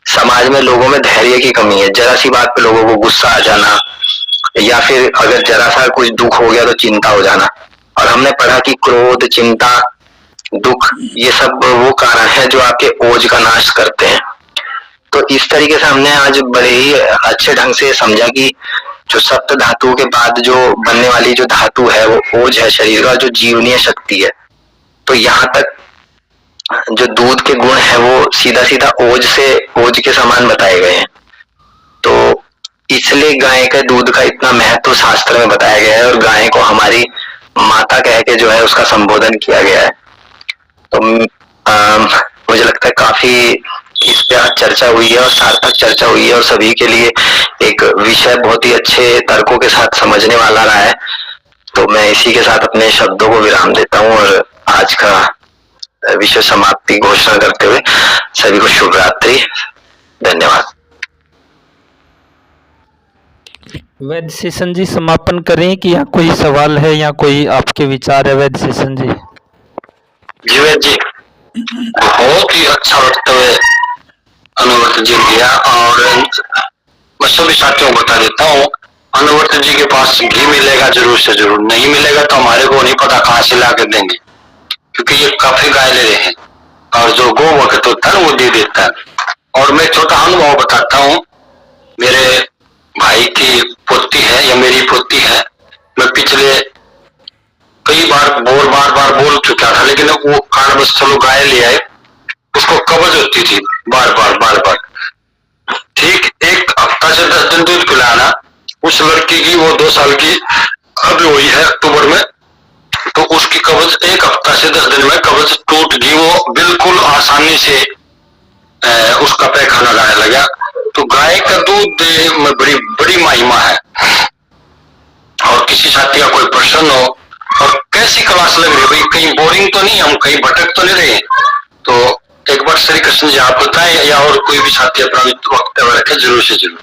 समाज में लोगों में धैर्य की कमी है। जरा सी बात पे लोगों को गुस्सा आ जाना, या फिर अगर जरा सा कुछ दुख हो गया तो चिंता हो जाना। और हमने पढ़ा कि क्रोध, चिंता, दुख, ये सब वो कारण है जो आपके ओज का नाश करते हैं। तो इस तरीके से हमने आज बड़े ही अच्छे ढंग से समझा कि जो सप्त धातुओं के बाद जो बनने वाली जो धातु है वो ओज है शरीर का, जो जीवनीय शक्ति है। तो यहाँ तक जो दूध के गुण है वो सीधा सीधा ओज के समान बताए गए हैं। तो इसलिए गाय के दूध का इतना महत्व शास्त्र में बताया गया है, और गाय को हमारी माता कह के जो है उसका संबोधन किया गया है। तो मुझे लगता है काफी इस पे आज चर्चा हुई है और सार्थक चर्चा हुई है, और सभी के लिए एक विषय बहुत ही अच्छे तर्कों के साथ समझने वाला रहा है। तो मैं इसी के साथ अपने शब्दों को विराम देता हूँ और आज का विषय समाप्ति घोषणा करते हुए सभी को शुभ रात्रि। धन्यवाद। वैद्य शेषन जी समापन करें कि या कोई सवाल है या कोई आपके विचार है वैद्य शेषन जी? जी बहुत ही अच्छा वक्तव्य अनुवर्त जी दिया, और मैं सभी साथियों को बता देता हूँ, अनुवर्त जी के पास घी मिलेगा जरूर से जरूर, नहीं मिलेगा तो हमारे को नहीं पता कहाँ से ला के देंगे, क्योंकि ये काफी गाय ले रहे हैं, और जो गो वक्त होता है वो दे देता है। और मैं छोटा अनुभव बताता हूँ, मेरे भाई की पोती है या मेरी पोती है, मैं पिछले कई बार बार बोल चुका था, लेकिन वो कारणवश चलो गाय ले आए, उसको कब्ज होती थी बार बार। ठीक 1 हफ्ता से 10 दिन दूध पिलाना, उस लड़की की, वो 2 साल की अभी हुई है अक्टूबर में, तो उसकी कब्ज 1 हफ्ता से 10 दिन में कब्ज टूट गई। वो बिल्कुल आसानी से उसका पैखाना जाने लगा। तो गाय का दूध में बड़ी महिमा है। और किसी साथी का कोई प्रश्न हो, और कैसी क्लास लग रही है भाई, कहीं बोरिंग तो नहीं, हम कहीं भटक तो नहीं रहे, तो एक बार श्री कृष्ण जी आप बताएं, या और कोई भी साथी अपना वक्तव्य रखे जरूर से जरूर।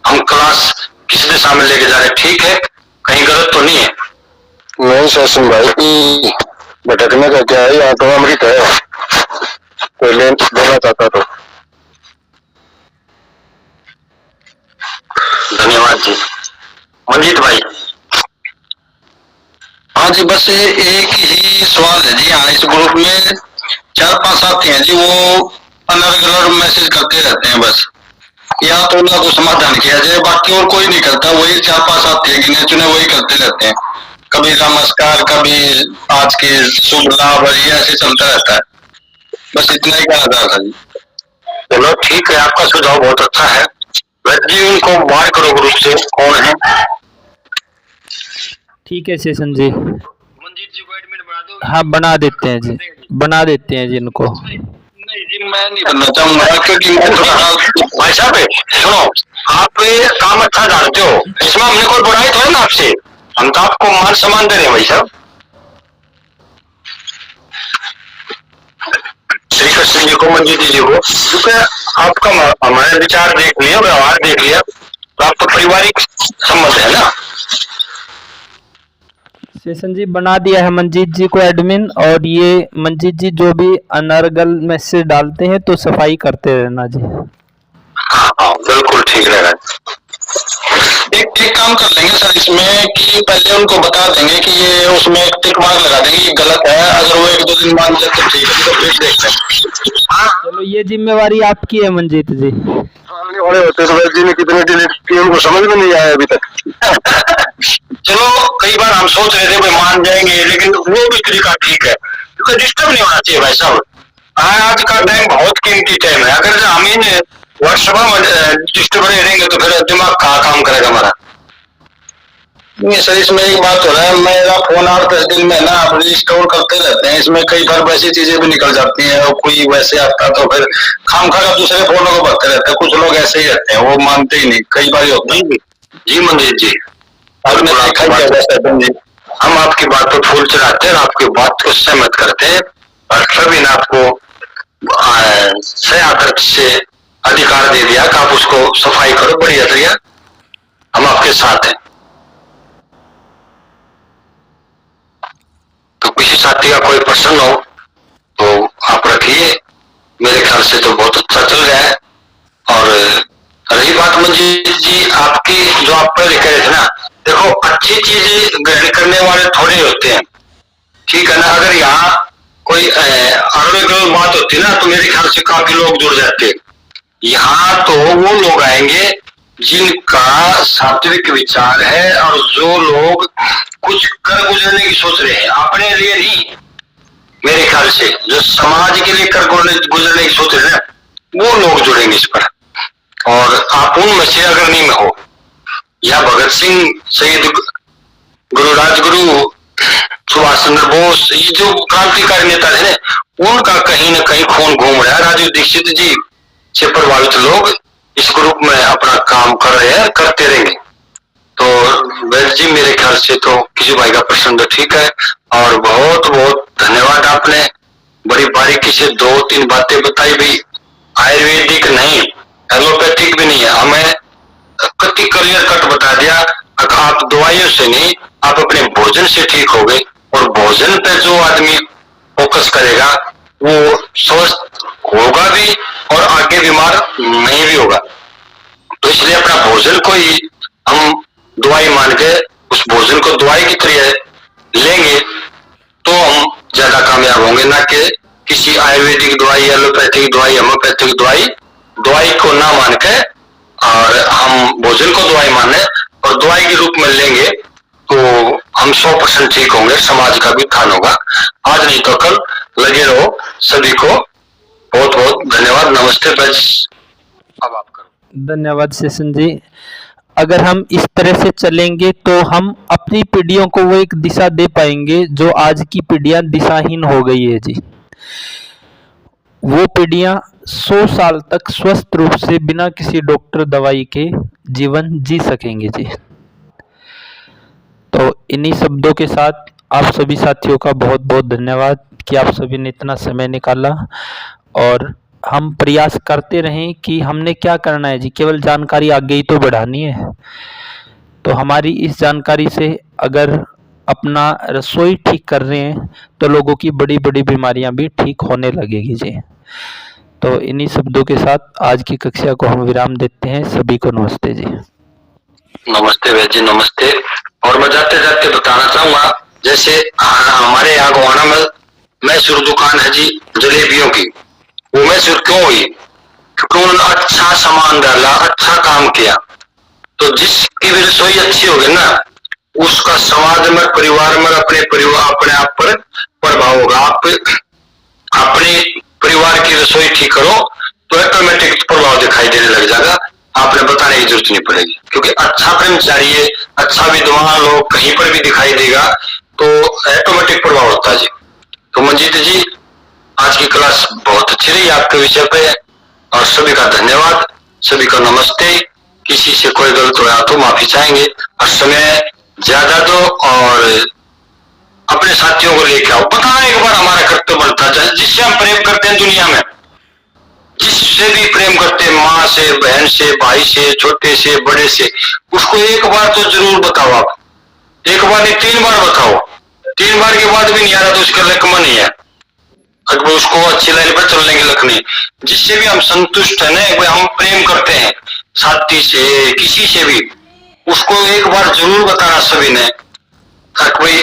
हम क्लास किस दिशा में लेके जा रहे हैं, ठीक है, कहीं गलत तो नहीं है? नहीं शेषन भाई, भटकने का क्या है, यहाँ तो अमृत है, कोई लेना चाहता तो। धन्यवाद जी। मंजीत भाई। हाँ जी, बस एक ही सवाल है जी। हाँ, इस ग्रुप में 4-5 साथी हैं जी, वो अलग अलग मैसेज करते रहते हैं, बस या तो उनका कुछ समाधान किया जाए, बाकी और कोई नहीं करता। वही 4-5 साथी है, गिने चुने वही करते रहते हैं, कभी नमस्कार, कभी आज के शुभ लाभ, ये ऐसे चलता रहता है। बस इतना ही कहना चाह था जी। चलो ठीक है, आपका सुझाव बहुत अच्छा है। वैद्य जी उनको बाहर करो ग्रुप से, कौन है? ठीक है शेषन जी, मंजीत जी को एडमिट बना दो। हाँ बना देते हैं जी, बना देते हैं जी इनको। नहीं जी, मैं नहीं बनना चाहूंगा क्योंकि मैं थोड़ा भाई साहब सुनो, आप काम अच्छा जानते हो, इसमें हमने कोई बुराई तो है ना आपसे, हम तो आपको मान सम्मान दे रहे हैं भाई साहब। श्री कृष्ण जी को, मंजीत जी को, क्योंकि आपका हमारे विचार देख लिया, व्यवहार देख लिया, तो आपका पारिवारिक संबंध है ना। शेषन जी बना दिया है मंजीत जी को एडमिन, और ये मंजीत जी जो भी अनर्गल मैसेज डालते हैं तो सफाई करते रहना जी। हाँ बिल्कुल ठीक रहेगा। एक काम कर लेंगे सर इसमें कि पहले उनको बता देंगे कि ये उसमें एक टिक मार्क लगा देंगे ये गलत है, अगर वो 1-2 दिन मान जाए तो ठीक है, तो फिर देख लेंगे। चलो ये जिम्मेवारी आपकी है मंजीत जी। सामने वाले होते तो वैसे जी ने कितने डिलीट किए उनको समझ में नहीं आया अभी तक। चलो कई बार हम सोच रहे थे भाई मान जाएंगे, लेकिन वो भी तरीका ठीक है, क्योंकि डिस्टर्ब नहीं होना चाहिए भाई साहब। आज का टाइम बहुत कीमती टाइम है, अगर हम इन व्हाट्सएप में डिस्टर्ब रहेंगे तो फिर दिमाग कहाँ काम करेगा हमारा। नहीं सर, इसमें एक बात हो रहा है, मेरा फोन 8-10 दिन में ना आप रिस्टोर करते रहते हैं, इसमें कई बार वैसी चीजें भी निकल जाती हैं और कोई वैसे आता तो फिर खामखा दूसरे फोनों को भरते रहते हैं। कुछ लोग ऐसे ही रहते हैं, वो मानते ही नहीं, कई बार होता है। जी मंजीत जी, जी हम आपकी बात को फूल चढ़ाते हैं, आपकी बात को सहमत करते हैं, और सभी ने आपको सही आदत से अधिकार दे दिया कि आप उसको सफाई करो, बढ़िया तरीका, हम आपके साथ हैं। तो किसी साथी का कोई प्रश्न हो तो आप रखिए, मेरे ख्याल से तो बहुत अच्छा चल रहा है। और रही बात मंजीत जी आपकी, जो आप पहले कह रहे थे ना, देखो अच्छी चीजें ग्रहण करने वाले थोड़े होते हैं, ठीक है ना। अगर यहाँ कोई अगल बात होती ना तो मेरे ख्याल से काफी लोग जुड़ जाते। यहाँ तो वो लोग आएंगे जिनका सात्विक विचार है, और जो लोग कुछ कर गुजरने की सोच रहे हैं, अपने लिए नहीं, मेरे ख्याल से जो समाज के लिए कर गुजरने की सोच रहे हैं वो लोग जुड़ेंगे इस पर। और आप उनमें से अगर नहीं में हो, या भगत सिंह, शहीद गुरु राजगुरु, सुभाष चंद्र बोस, ये जो क्रांतिकारी नेता थे उनका कहीं न कहीं खून घूम रहा है। राजीव दीक्षित जी से प्रभावित लोग इस ग्रुप में अपना काम कर रहे हैं, करते रहेंगे। तो वैद्य जी मेरे ख्याल से तो किसी भाई का प्रश्न तो ठीक है, और बहुत बहुत धन्यवाद, आपने बड़ी बारीकी से 2-3 बातें बताई भी, आयुर्वेदिक नहीं, एलोपैथिक भी नहीं है, हमें कति क्लियर कट बता दिया। अगर आप दवाइयों से नहीं, आप अपने भोजन से ठीक हो गए, और भोजन पे जो आदमी फोकस करेगा वो स्वस्थ होगा भी और आगे बीमार नहीं भी होगा। तो इसलिए अपना भोजन को ही हम दवाई मान के उस भोजन को दवाई की तरह लेंगे तो हम ज्यादा कामयाब होंगे, ना कि किसी आयुर्वेदिक दवाई, एलोपैथिक दवाई, होम्योपैथिक दवाई, दवाई को ना मान के और हम भोजन को दवाई माने और दवाई के रूप में लेंगे तो हम 100% ठीक होंगे, समाज का भी उत्थान होगा। आज नहीं तो कल लगे रहो। सभी को बहुत बहुत धन्यवाद, नमस्ते। बस अब आप करो। धन्यवाद शेषन जी। अगर हम इस तरह से चलेंगे तो हम अपनी पीढ़ियों को वो एक दिशा दे पाएंगे जो आज की पीढ़ियां दिशाहीन हो गई है जी। वो पीढ़ियां 100 साल तक स्वस्थ रूप से बिना किसी डॉक्टर दवाई के जीवन जी सकेंगे जी। तो इन्हीं शब्दों के साथ आप सभी साथियों का बहुत बहुत धन्यवाद कि आप सभी ने इतना समय निकाला, और हम प्रयास करते रहें कि हमने क्या करना है जी, केवल जानकारी आगे ही तो बढ़ानी है। तो हमारी इस जानकारी से अगर अपना रसोई ठीक कर रहे हैं तो लोगों की बड़ी बड़ी बीमारियां भी ठीक होने लगेगी जी। तो इन्हीं शब्दों के साथ आज की कक्षा को हम विराम देते हैं। सभी को नमस्ते जी। नमस्ते वैद्य जी, नमस्ते। और मैं जाते जाते बताना चाहूंगा, जैसे हमारे यहाँ गोवाना में मैसूर दुकान है जी जलेबियों की, वो मैसूर क्यों हुई? क्योंकि उन्होंने अच्छा सामान डाला, अच्छा काम किया। तो जिसकी भी रसोई अच्छी होगी ना, उसका समाज में, परिवार में, अपने आप पर प्रभाव होगा। आप अपने परिवार की रसोई ठीक करो तो ऑटोमेटिक प्रभाव दिखाई देने लग जाएगा, आपने बताने की जरूरत नहीं पड़ेगी। क्योंकि अच्छा कर्मचारी है, अच्छा विद्वान लोग कहीं पर भी दिखाई देगा तो ऑटोमेटिक प्रभाव होता है जी। तो मंजीत जी आज की क्लास बहुत अच्छी रही आपके विषय पे, और सभी का धन्यवाद, सभी का नमस्ते। किसी से कोई गलत हुआ तो माफी चाहेंगे, और समय ज्यादा दो और अपने साथियों को लेके आओ। बताना एक बार हमारा कर्तव्य बनता है, जिससे हम प्रेम करते हैं दुनिया में, जिससे भी प्रेम करते हैं, माँ से, बहन से, भाई से, छोटे से, बड़े से, उसको एक बार तो जरूर बताओ। आप एक बार नहीं 3 बार बताओ। 3 बार के बाद भी नहीं आ रहा तो उसका लक नहीं है, अगर उसको अच्छी लाइन पर चलने की लक नहीं। जिससे भी हम संतुष्ट है ना, हम प्रेम करते हैं साथी से, किसी से भी, उसको एक बार जरूर बताना सभी ने। कोई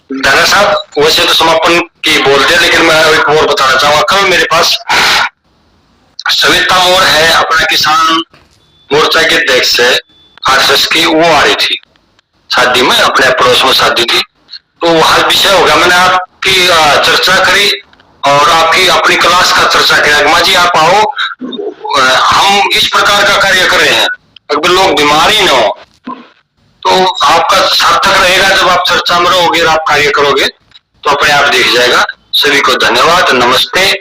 दादा साहब वैसे तो समापन की बोलते हैं, लेकिन मैं एक और बताना चाहूंगा। कल मेरे पास सविता मोर है, अपना किसान मोर्चा के अध्यक्ष है आरएसएस की, वो आ रही थी शादी में, अपने पड़ोस में शादी थी। तो वहां विषय होगा, मैंने आपकी चर्चा करी और आपकी अपनी क्लास का चर्चा किया। अगमा जी आप आओ, हम इस प्रकार का कार्य कर रहे हैं, अगर लोग बीमार ही न हो तो आपका सार्थक रहेगा। जब आप चर्चा में रहोगे और आप कार्य करोगे तो अपने आप दिख जाएगा। सभी को धन्यवाद, नमस्ते।